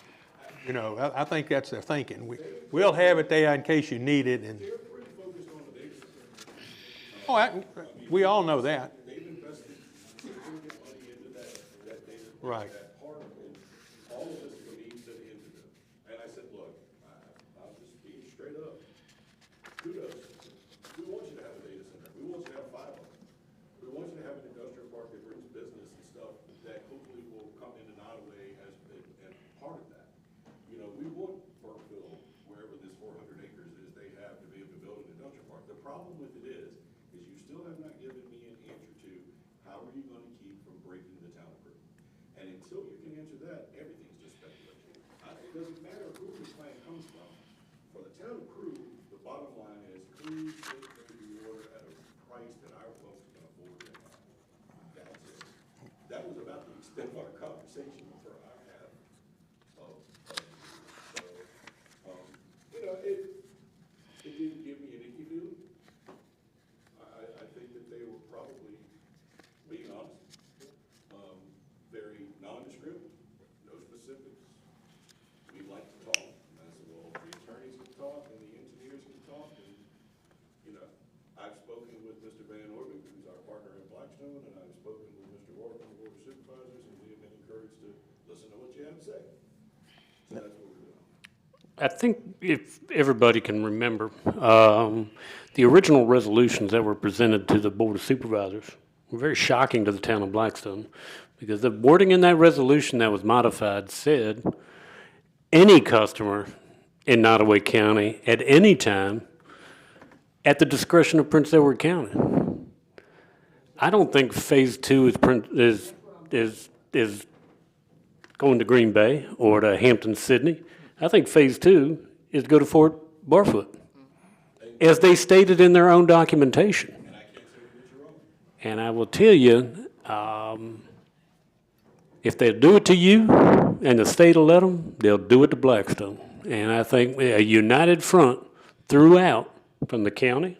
You know, I think that's their thinking. We'll have it there in case you need it. And They're pretty focused on the data center. we all know that. They've invested significant money into that data. Right. That part of it, all of this is a means to the end of it. And I said, look, I'll just be straight up. Kudos. We want you to have a data center. We want you to have 5 of them. We want you to have an industrial park that brings business and stuff that hopefully will come into Nottoway as and part of that. You know, we want Burkeville, wherever this 400 acres is they have, to be able to build an industrial park. The problem with it is you still have not given me an answer to how are you going to keep from breaking the town of Crewe? And until you can answer that, everything's just speculation. It doesn't matter who this plan comes from. For the town of Crewe, the bottom line is Crewe should bring water at a price that our folks can afford to buy. That's it. That was about the extent of our conversation for our half of so, you know, it didn't give me an icky feeling. I think that they were probably being honest, very nondescript, no specifics. We'd like to talk. And I said, well, the attorneys can talk and the engineers can talk. And, you know, I've spoken with Mr. Van Orbeck, who's our partner in Blackstone, and I've spoken with Mr. Ward from the Board of Supervisors, and we have been encouraged to listen to what you have to say. So that's what we're doing. I think if everybody can remember, the original resolutions that were presented to the Board of Supervisors were very shocking to the town of Blackstone, because the wording in that resolution that was modified said, any customer in Nottoway County at any time at the discretion of Prince Edward County. I don't think Phase 2 is going to Green Bay or to Hampton-Sydney. I think Phase 2 is to go to Fort Barfoot, as they stated in their own documentation. And I will tell you, if they do it to you and the state will let them, they'll do it to Blackstone. And I think a united front throughout, from the county,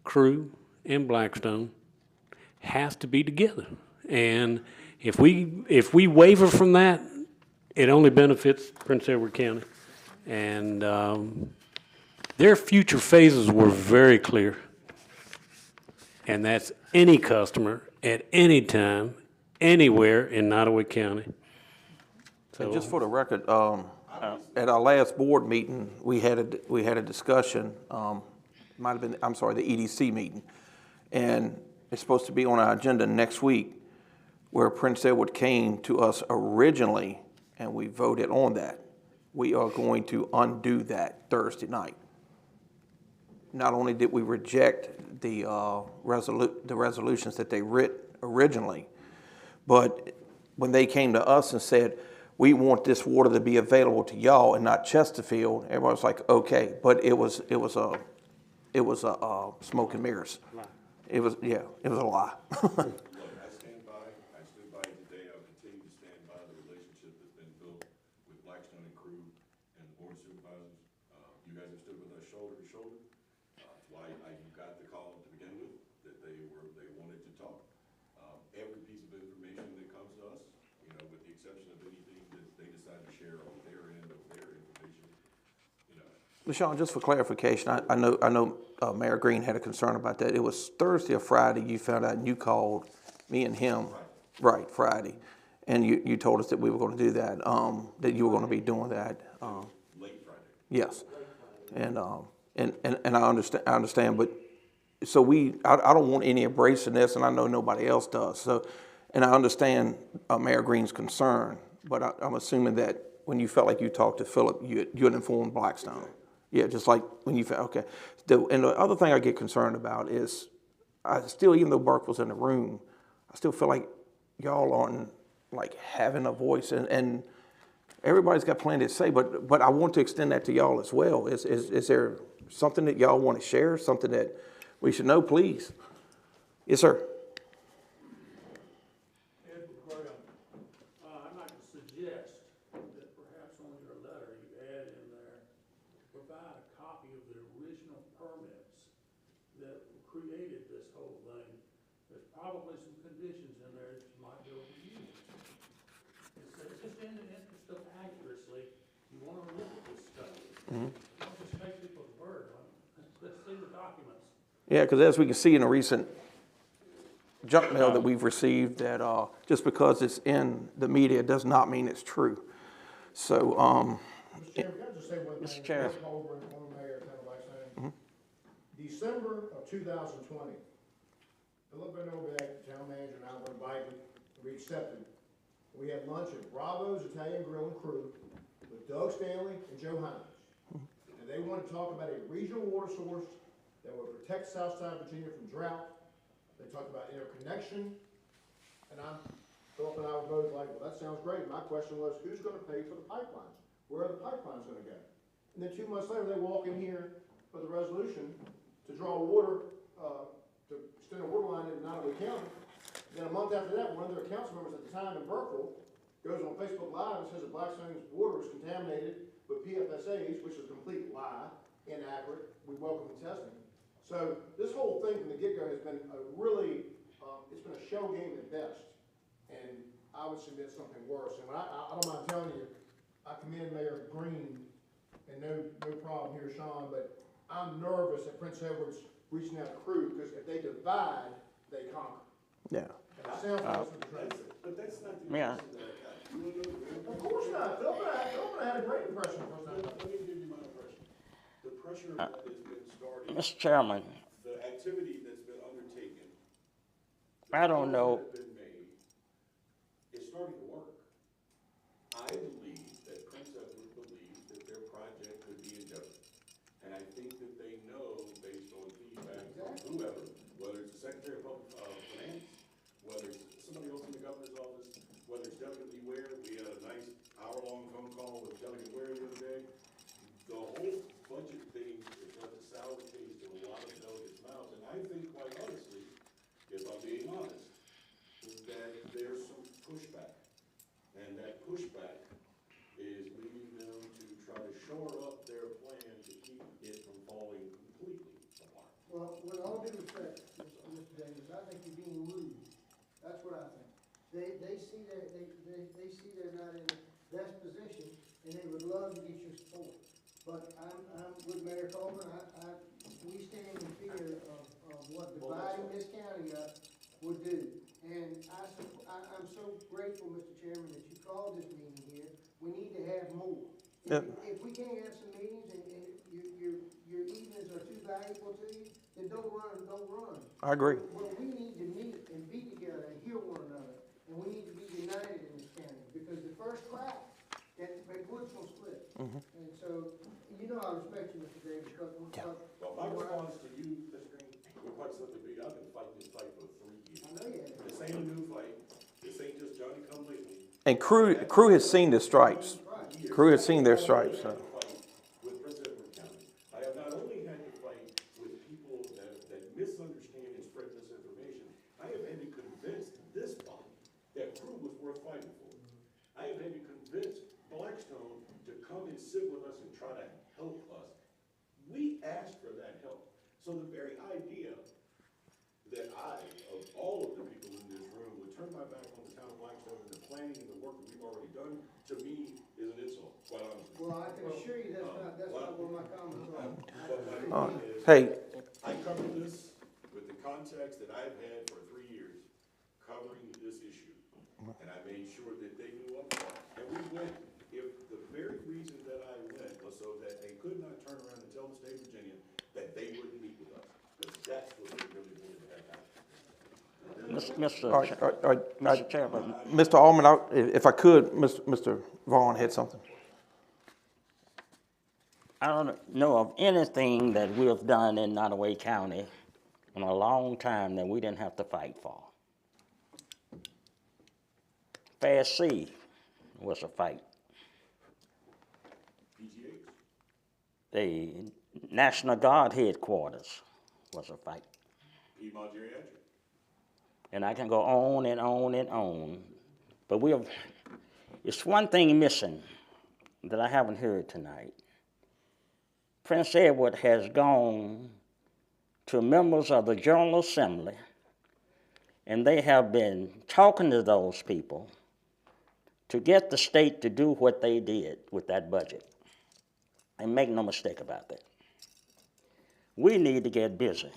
Crewe, and Blackstone, has to be together. And if we waver from that, it only benefits Prince Edward County. And their future phases were very clear. And that's any customer at any time, anywhere in Nottoway County. And just for the record, at our last board meeting, we had a discussion, might have been, I'm sorry, the EDC meeting. And it's supposed to be on our agenda next week, where Prince Edward came to us originally and we voted on that. We are going to undo that Thursday night. Not only did we reject the resolutions that they writ originally, but when they came to us and said, we want this water to be available to y'all and not Chesterfield, everybody was like, okay, but it was a smoke and mirrors. It was a lie. Look, I stood by it today, I'll continue to stand by the relationship that's been built with Blackstone and Crewe and the Board of Supervisors. You guys have stood with us shoulder to shoulder. That's why you got the call to begin with, that they wanted to talk. Every piece of information that comes to us, you know, with the exception of anything that they decide to share on their end of their information, you know. LaShawn, just for clarification, I know Mayor Green had a concern about that. It was Thursday or Friday you found out and you called me and him. Right, Friday. And you told us that we were going to do that, that you were going to be doing that. Late Friday. Yes. And I understand, but so I don't want any embracing this, and I know nobody else does. So, and I understand Mayor Green's concern, but I'm assuming that when you felt like you talked to Philip, you had informed Blackstone. Yeah, just like when you felt, okay. And the other thing I get concerned about is I still, even though Burke was in the room, I still feel like y'all aren't like having a voice, and everybody's got plenty to say, but I want to extend that to y'all as well. Is there something that y'all want to share, something that we should know, please? Yes, sir. Edward Graham, I'd like to suggest that perhaps on your letter you add in there, provide a copy of the original permits that created this whole thing. There's probably some conditions in there that you might be able to use. It's just in the interest of accuracy, you want to look at this stuff. Don't just take people's word. Let's see the documents. Yeah, because as we can see in the recent junk mail that we've received, that just because it's in the media does not mean it's true. So, Mr. Chairman, can I just say one thing? Mr. Chair. Over and former Mayor, kind of like saying, December of 2020, Philip Van Overbeck, town manager, and I were invited, we accepted. We had lunch at Bravo's Italian Grill and Crewe with Doug Stanley and Joe Hines. And they wanted to talk about a regional water source that would protect Southside Virginia from drought. They talked about interconnection. And Philip and I were both like, well, that sounds great. My question was, who's going to pay for the pipelines? Where are the pipelines going to go? And then 2 months later, they walk in here with a resolution to draw water, to extend a water line into Nottaway County. And then a month after that, one of their council members at the time in Burkeville goes on Facebook Live and says that Blackstone's water is contaminated with PFSAs, which is a complete lie, inaccurate. We welcome the testing. So this whole thing from the get-go has been a really, it's been a show game at best. And I would submit something worse. And I don't mind telling you, I commend Mayor Green, and no problem here, Sean, but I'm nervous that Prince Edward's reaching out to Crewe, because if they divide, they conquer. yeah. And it sounds like that's what they're trying to do. But that's not the Yeah. impression that I got. Of course not. Philip and I had a great impression the first time. Let me give you my impression. The pressure that has been started, Mr. Chairman, the activity that's been undertaken. I don't know. The calls that have been made is starting to work. I believe that Prince Edward believes that their project could be in jeopardy. And I think that they know, based on feedback from whoever, whether it's the Secretary of Public Finance, whether it's somebody else in the governor's office, whether it's Delegate Ware. We had a nice hour-long phone call with Delegate Ware the other day. The whole budget thing is going to sour the taste in a lot of delegates' mouths. And I think, quite honestly, if I'm being honest, that there's some pushback. And that pushback is leading them to try to shore up their plan to keep it from falling completely apart. Well, with all due respect, Mr. Davis, I think you're being rude. That's what I think. They see they're not in the best position, and they would love to get your support. But I'm with Mayor Coleman. We stand in fear of what dividing this county up would do. And I'm so grateful, Mr. Chairman, that you called this meeting here. We need to have more. If we can't have some meetings and your evenings are too valuable to you, then don't run. I agree. Well, we need to meet and be together and hear one another. And we And so, you know I respect you, Mr. Davis, but. Well, my response to you, Mr. Green, would quite simply be, I've been fighting this fight for 3 years. I know you have. This ain't a new fight. This ain't just Johnny come lately. And Crewe has seen the stripes. Crewe has seen their stripes. So. With Prince Edward County. I have not only had to fight with people that misunderstand and spread misinformation, I have had to convince this body that Crewe was worth fighting for. I have had to convince Blackstone to come and sit with us and try to help us. We asked for that help. So the very idea that I, of all of the people in this room, would turn my back on the town of Blackstone and the planning and the work that we've already done, to me, is an insult, quite honestly. Well, I can assure you that's not what my comments are. But my point is, Hey, I covered this with the context that I've had for 3 years, covering this issue. And I made sure that they knew up front. And we went, if the very reason that I went was so that they could not turn around and tell the state of Virginia that they wouldn't meet with us. Because that's what they really wanted to have happen. Mr. Chairman, Mr. Alderman, if I could, Mr. Vaughn had something. I don't know of anything that we have done in Nottoway County in a long time that we didn't have to fight for. Fast C was a fight. PGH. The National Guard headquarters was a fight. Piedmont Geriatric. And I can go on and on and on. But it's one thing missing that I haven't heard tonight. Prince Edward has gone to members of the General Assembly, and they have been talking to those people to get the state to do what they did with that budget. And make no mistake about that. We need to get busy.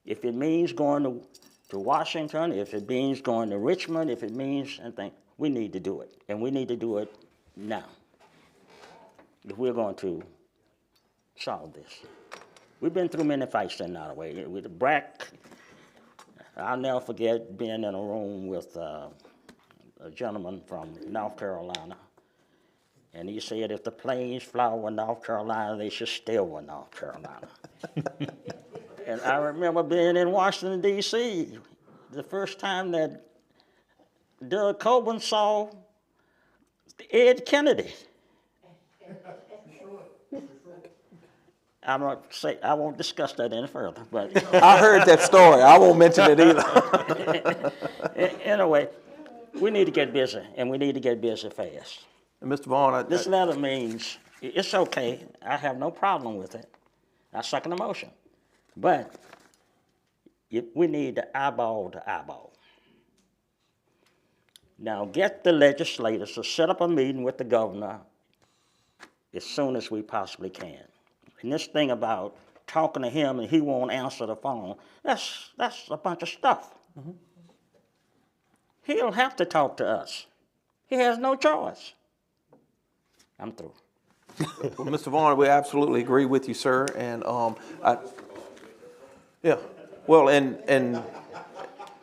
If it means going to Washington, if it means going to Richmond, if it means anything, we need to do it. And we need to do it now if we're going to solve this. We've been through many fights in Nottoway. With the BRAC, I'll never forget being in a room with a gentleman from North Carolina. And he said if the planes fly over North Carolina, they should stay over North Carolina. And I remember being in Washington, D.C., the first time that Doug Coburn saw Ed Kennedy. I won't discuss that any further, but. I heard that story. I won't mention it either. Anyway, we need to get busy, and we need to get busy fast. Mr. Vaughn, This letter means, it's okay, I have no problem with it. I second the motion. But we need to eyeball to eyeball. Now get the legislators to set up a meeting with the governor as soon as we possibly can. And this thing about talking to him and he won't answer the phone, that's a bunch of stuff. Mm-hmm. He'll have to talk to us. He has no choice. I'm through. well, Mr. Vaughn, we absolutely agree with you, sir. And yeah, well, and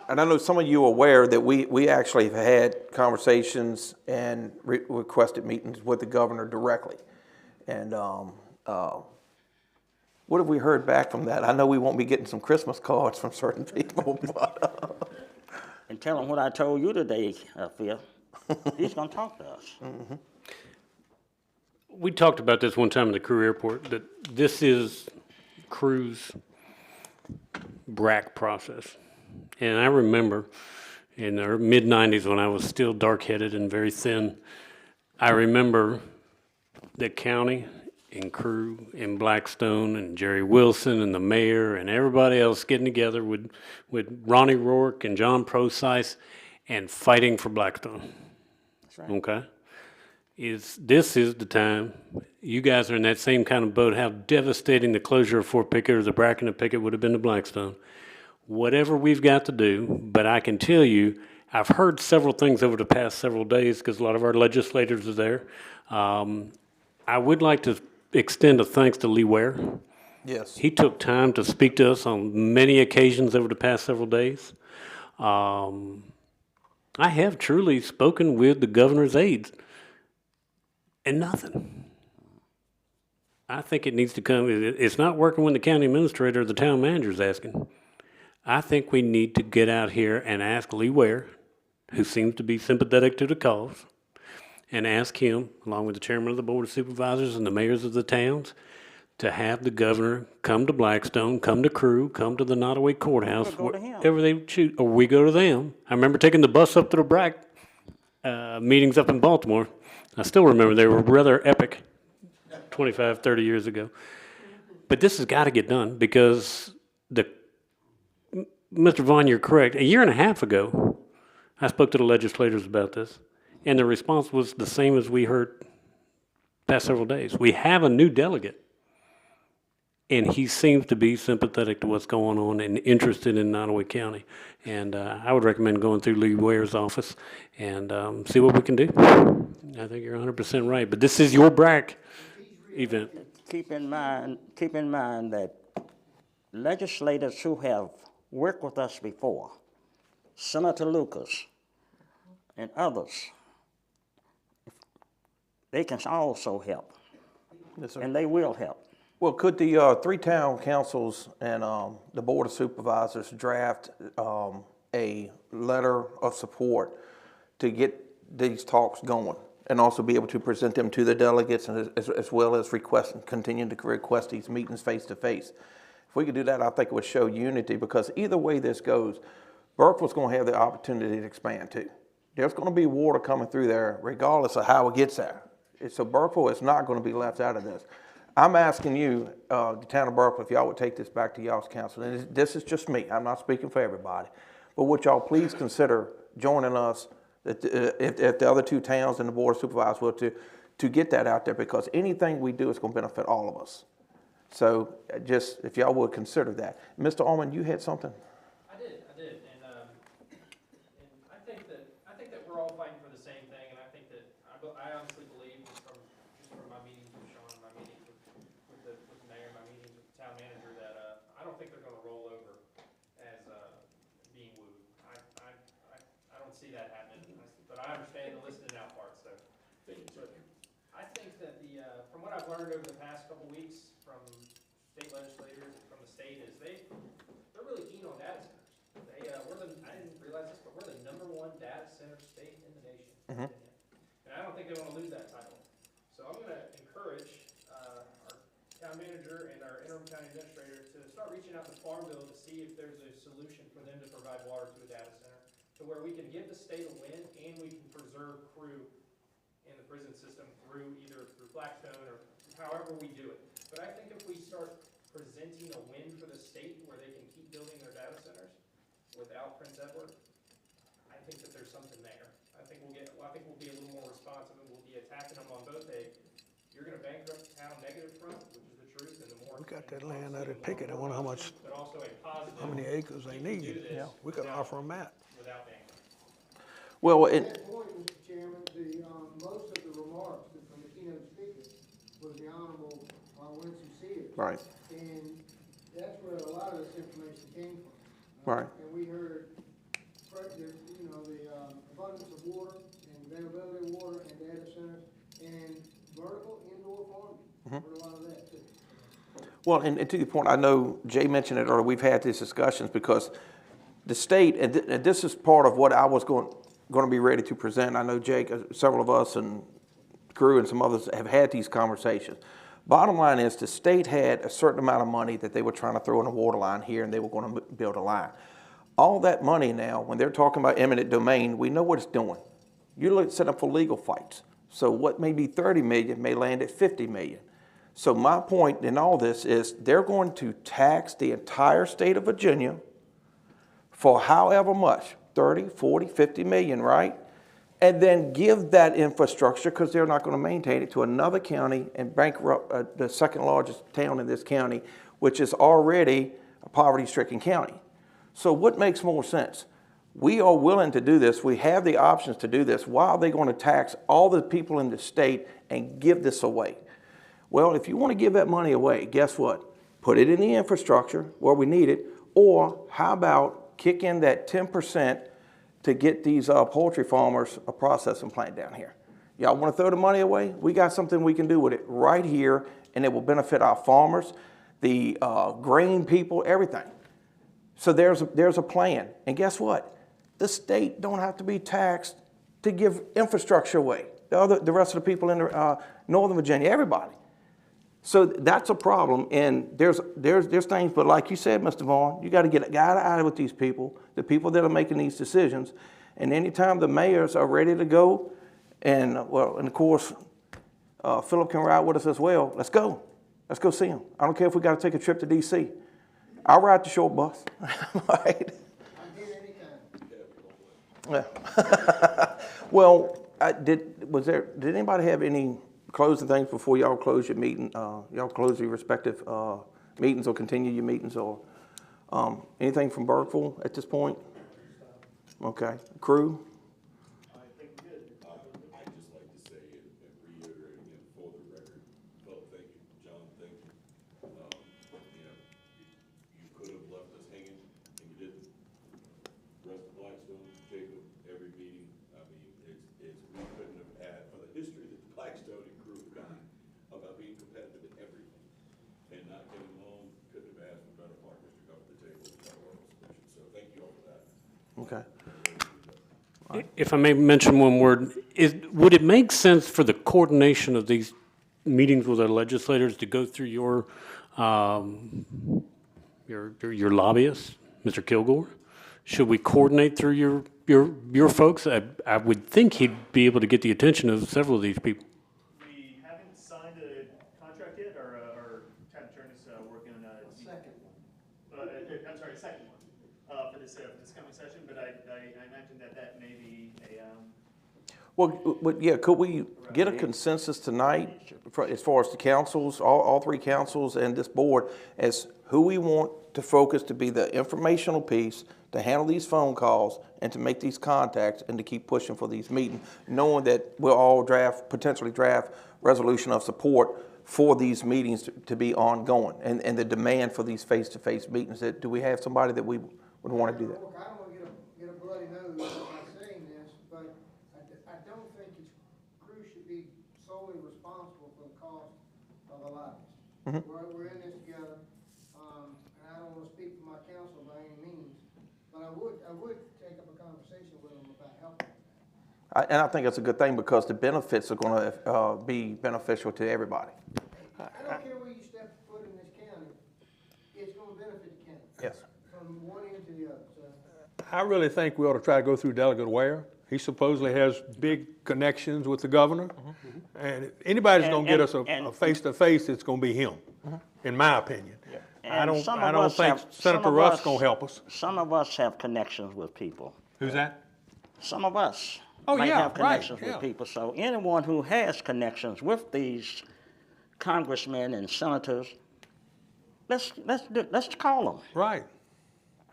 I know some of you are aware that we actually have had conversations and requested meetings with the governor directly. And what have we heard back from that? I know we won't be getting some Christmas cards from certain people, but and tell him what I told you today, Phil. He's going to talk to us. Mm-hmm. We talked about this one time at the Crewe Airport, that this is Crewe's BRAC process. And I remember in the mid-90s when I was still dark-headed and very thin, I remember the county and Crewe and Blackstone and Jerry Wilson and the mayor and everybody else getting together with Ronnie Rourke and John Procise and fighting for Blackstone. That's right. Okay? This is the time. You guys are in that same kind of boat. How devastating the closure of Fort Pickett or the Bracken and Pickett would have been to Blackstone. Whatever we've got to do, but I can tell you, I've heard several things over the past several days because a lot of our legislators are there. I would like to extend a thanks to Lee Ware. yes. He took time to speak to us on many occasions over the past several days. I have truly spoken with the governor's aides, and nothing. I think it needs to come, it's not working when the county administrator or the town manager is asking. I think we need to get out here and ask Lee Ware, who seems to be sympathetic to the cause, and ask him, along with the chairman of the board of supervisors and the mayors of the towns, to have the governor come to Blackstone, come to Crewe, come to the Nottaway Courthouse, We'll go to him. wherever they choose, or we go to them. I remember taking the bus up to the BRAC meetings up in Baltimore. I still remember they were rather epic 25, 30 years ago. But this has got to get done because Mr. Vaughn, you're correct. A year and a half ago, I spoke to the legislators about this, and the response was the same as we heard past several days. We have a new delegate, and he seems to be sympathetic to what's going on and interested in Nottaway County. And I would recommend going through Lee Ware's office and see what we can do. I think you're 100% right. But this is your BRAC event. Keep in mind that legislators who have worked with us before, Senator Lucas and others, they can also help. Yes, sir. And they will help. Well, could the 3 town councils and the board of supervisors draft a letter of support to get these talks going, and also be able to present them to the delegates, and as well as continue to request these meetings face to face? If we could do that, I think it would show unity, because either way this goes, Burkeville's going to have the opportunity to expand too. There's going to be water coming through there regardless of how it gets there. So Burkeville is not going to be left out of this. I'm asking you, the town of Burkeville, if y'all would take this back to y'all's council, and this is just me, I'm not speaking for everybody, but would y'all please consider joining us, if the other 2 towns and the board of supervisors will, to get that out there, because anything we do is going to benefit all of us. So just, if y'all would consider that. Mr. Allman, you had something? I did, and I think that we're all fighting for the same thing, and I think that, I honestly believe, just from my meetings with Sean, my meetings with the mayor, my meetings with the town manager, that I don't think they're gonna roll over as being wooed. I don't see that happening, but I understand the listening out part, so. I think that from what I've learned over the past couple weeks from state legislators and from the state, is they're really keen on data centers. I didn't realize this, but we're the #1 data center state in the nation. And I don't think they want to lose that title. So I'm going to encourage our town manager and our interim county administrator to start reaching out to Farmville to see if there's a solution for them to provide water to a data center, to where we can give the state a win and we can preserve Crewe in the prison system either through Blackstone or however we do it. But I think if we start presenting a win for the state where they can keep building their data centers without Prince Edward, I think that there's something there. I think we'll be a little more responsive, and we'll be attacking them on both you're gonna bankrupt the town negative front, which is the truth, and the more. We got that land out at Pickett. I wonder how But also a positive. how many acres they need. Yeah. We could offer them that. Without bankrupt. Well, At that point, Mr. Chairman, most of the remarks from the keynote speaker was the Honorable Winston Sears. right, And that's where a lot of this information came from. right. And we heard, the abundance of water and availability of water and data centers and vertical indoor farming. Heard a lot of that too. Well, and to your point, I know Jay mentioned it earlier, we've had these discussions because the state, and this is part of what I was going to be ready to present. I know Jake, several of us and Crewe and some others have had these conversations. Bottom line is the state had a certain amount of money that they were trying to throw in a water line here, and they were going to build a line. All that money now, when they're talking about eminent domain, we know what it's doing. You're set up for legal fights. So what may be 30 million may land at 50 million. So my point in all this is they're going to tax the entire state of Virginia for however much, 30, 40, 50 million, right? And then give that infrastructure, because they're not going to maintain it, to another county and bankrupt the second largest town in this county, which is already a poverty-stricken county. So what makes more sense? We are willing to do this. We have the options to do this. Why are they going to tax all the people in the state and give this away? Well, if you want to give that money away, guess what? Put it in the infrastructure where we need it, or how about kick in that 10% to get these poultry farmers a processing plant down here. Y'all want to throw the money away? We got something we can do with it right here and it will benefit our farmers, the grain people, everything. So there's a plan. And guess what? The state don't have to be taxed to give infrastructure away. The rest of the people in Northern Virginia, everybody. So that's a problem, and there's things, but like you said, Mr. Vaughn, you got to get eye to eye with these people, the people that are making these decisions, and anytime the mayors are ready to go, and of course, Philip can ride with us as well. Let's go see him. I don't care if we got to take a trip to D.C. I'll ride the short bus. Right? I'm here anytime. Yeah. Well, did anybody have any closing things before y'all close your meeting? Y'all close your respective meetings or continue your meetings, or anything from Burkeville at this point? Okay. Crewe? I'd just like to say and reiterate again for the record, Phil, thank you, John, thank you. You could have left us hanging, and you didn't. Rest of Blackstone, Jacob, every meeting, I mean, we couldn't have had, for the history that Blackstone and Crewe got about being competitive in everything, and not getting along, couldn't have asked for better partners to come to the table and come up with solutions. So thank you all for that. Okay. If I may mention one word, would it make sense for the coordination of these meetings with our legislators to go through your lobbyists, Mr. Kilgore? Should we coordinate through your folks? I would think he'd be able to get the attention of several of these people. We haven't signed a contract yet, or town attorney's working on a second one. I'm sorry, a second one for this coming session. But I imagine that may be a. Well, yeah, could we get a consensus tonight as far as the councils, all three councils and this board, as who we want to focus to be the informational piece, to handle these phone calls and to make these contacts and to keep pushing for these meetings, knowing that we'll all potentially draft resolution of support for these meetings to be ongoing, and the demand for these face-to-face meetings. Do we have somebody that we would want to do that? Look, I don't want to get a bloody nose by saying this, but I don't think Crewe should be solely responsible for the cost of the lobbyists. We're in this together, and I don't want to speak for my council by any means, but I would take up a conversation with them about helping. And I think that's a good thing, because the benefits are going to be beneficial to everybody. I don't care where you step foot in this county, it's going to benefit the county. Yes. From one end to the other, so. I really think we ought to try to go through Delegate Ware. He supposedly has big connections with the governor. And if anybody's going to get us a face-to-face, it's going to be him, in my opinion. I don't think Senator Ruff's going to help us. Some of us have connections with people. Who's that? Some of us Oh, might yeah, have connections right, yeah. with people. So anyone who has connections with these congressmen and senators, let's call them. Right.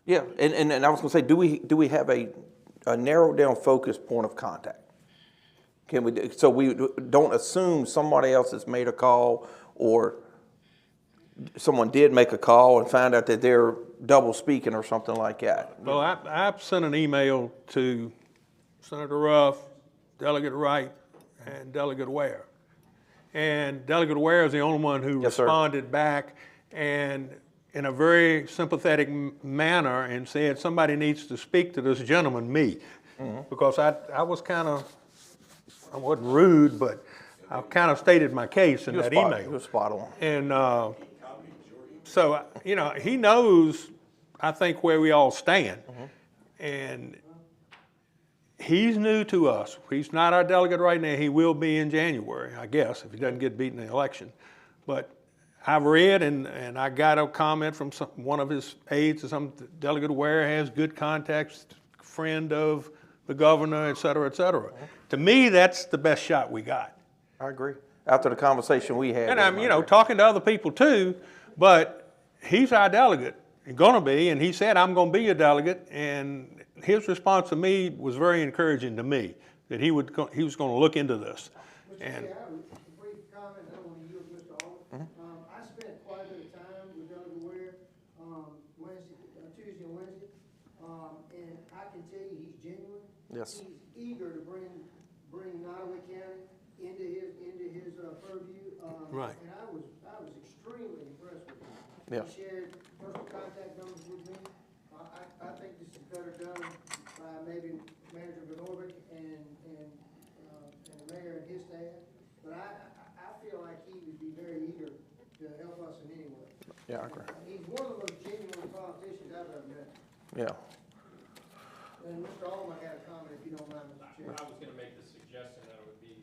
Yeah, and I was going to say, do we have a narrowed down focus point of contact? Can we, so we don't assume somebody else has made a call, or someone did make a call and find out that they're double speaking or something like that. Well, I sent an email to Senator Ruff, Delegate Wright, and Delegate Ware. And Delegate Ware is the only one who Yes, sir. responded back, and in a very sympathetic manner, and said somebody needs to speak to this gentleman, me. Because I was kind of, I wasn't rude, but I kind of stated my case in that email. You were spot on. And so, you know, he knows, I think, where we all stand. And he's new to us. He's not our delegate right now. He will be in January, I guess, if he doesn't get beaten in the election. But I've read, and I got a comment from one of his aides, some Delegate Ware has good contacts, friend of the governor, et cetera, et cetera. To me, that's the best shot we got. I agree. After the conversation we had. And I'm, you know, talking to other people too, but he's our delegate, and gonna be, and he said, I'm gonna be a delegate, and his response to me was very encouraging to me, that he was gonna look into this. And Mr. Chair, a brief comment, I don't want to yield to Mr. Alden. I spent quite a bit of time with Delegate Ware, Tuesday and Wednesday, and I can tell you he's genuine. Yes. He's eager to bring Nottaway County into his purview. Right. And I was extremely impressed with him. Yeah. He shared personal contact numbers with me. I think this is better done by maybe Manager Benorbic and the mayor and his staff. But I feel like he would be very eager to help us in any way. Yeah, I agree. He's one of the most genuine politicians I've ever met. Yeah. And Mr. Alderman had a comment, if you don't mind, Mr. Chair. I was gonna make the suggestion that it would be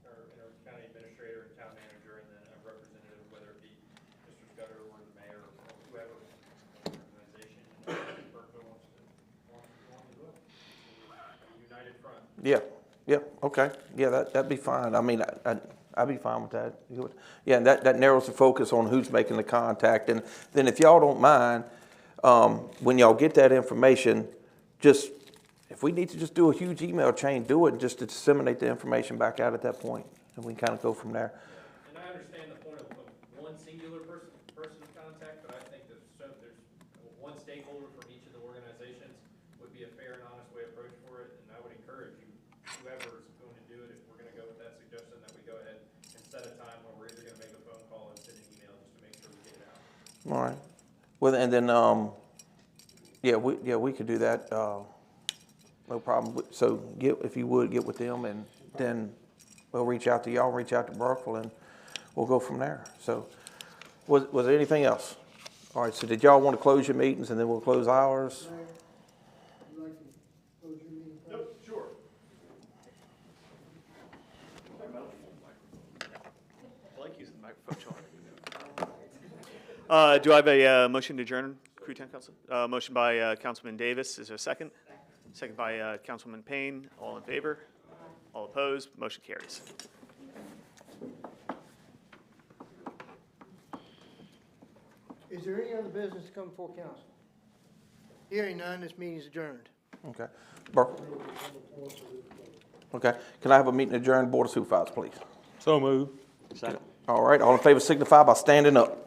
our county administrator and town manager, and then a representative, whether it be Mr. Scudder or the mayor or whoever, organization, and Berkeley wants to do it. A united front. Yeah, yeah, okay, yeah, that'd be fine. I mean, I'd be fine with that. Yeah, and that narrows the focus on who's making the contact. And then if y'all don't mind, when y'all get that information, just, if we need to just do a huge email chain, do it, just to disseminate the information back out at that point, and we can kind of go from there. And I understand the point of one singular person of contact, but I think that there's one stakeholder from each of the organizations would be a fair and honest way approach for it, and I would encourage you, whoever is going to do it, if we're gonna go with that suggestion, that we go ahead and set a time where we're either gonna make a phone call and send an email just to make sure we get it out. All right. Well, and then, we could do that, no problem. So if you would, get with them, and then we'll reach out to y'all, reach out to Burkeville, and we'll go from there. So, was there anything else? All right, so did y'all want to close your meetings, and then we'll close ours? Mayor, would you like to close your meeting? Yep, sure. I like using the microphone, Sean. Do I have a motion to adjourn, Crewe Town Council? Motion by Councilman Davis. Is there a second? Second by Councilman Payne. All in favor? All opposed? Motion carries. Is there any other business to come before council? Hearing none, this meeting is adjourned. Okay. Burkeville? Okay. Can I have a meeting adjourned, Board of Supervisors, please? So moved. Second. All right, all in favor signify by standing up.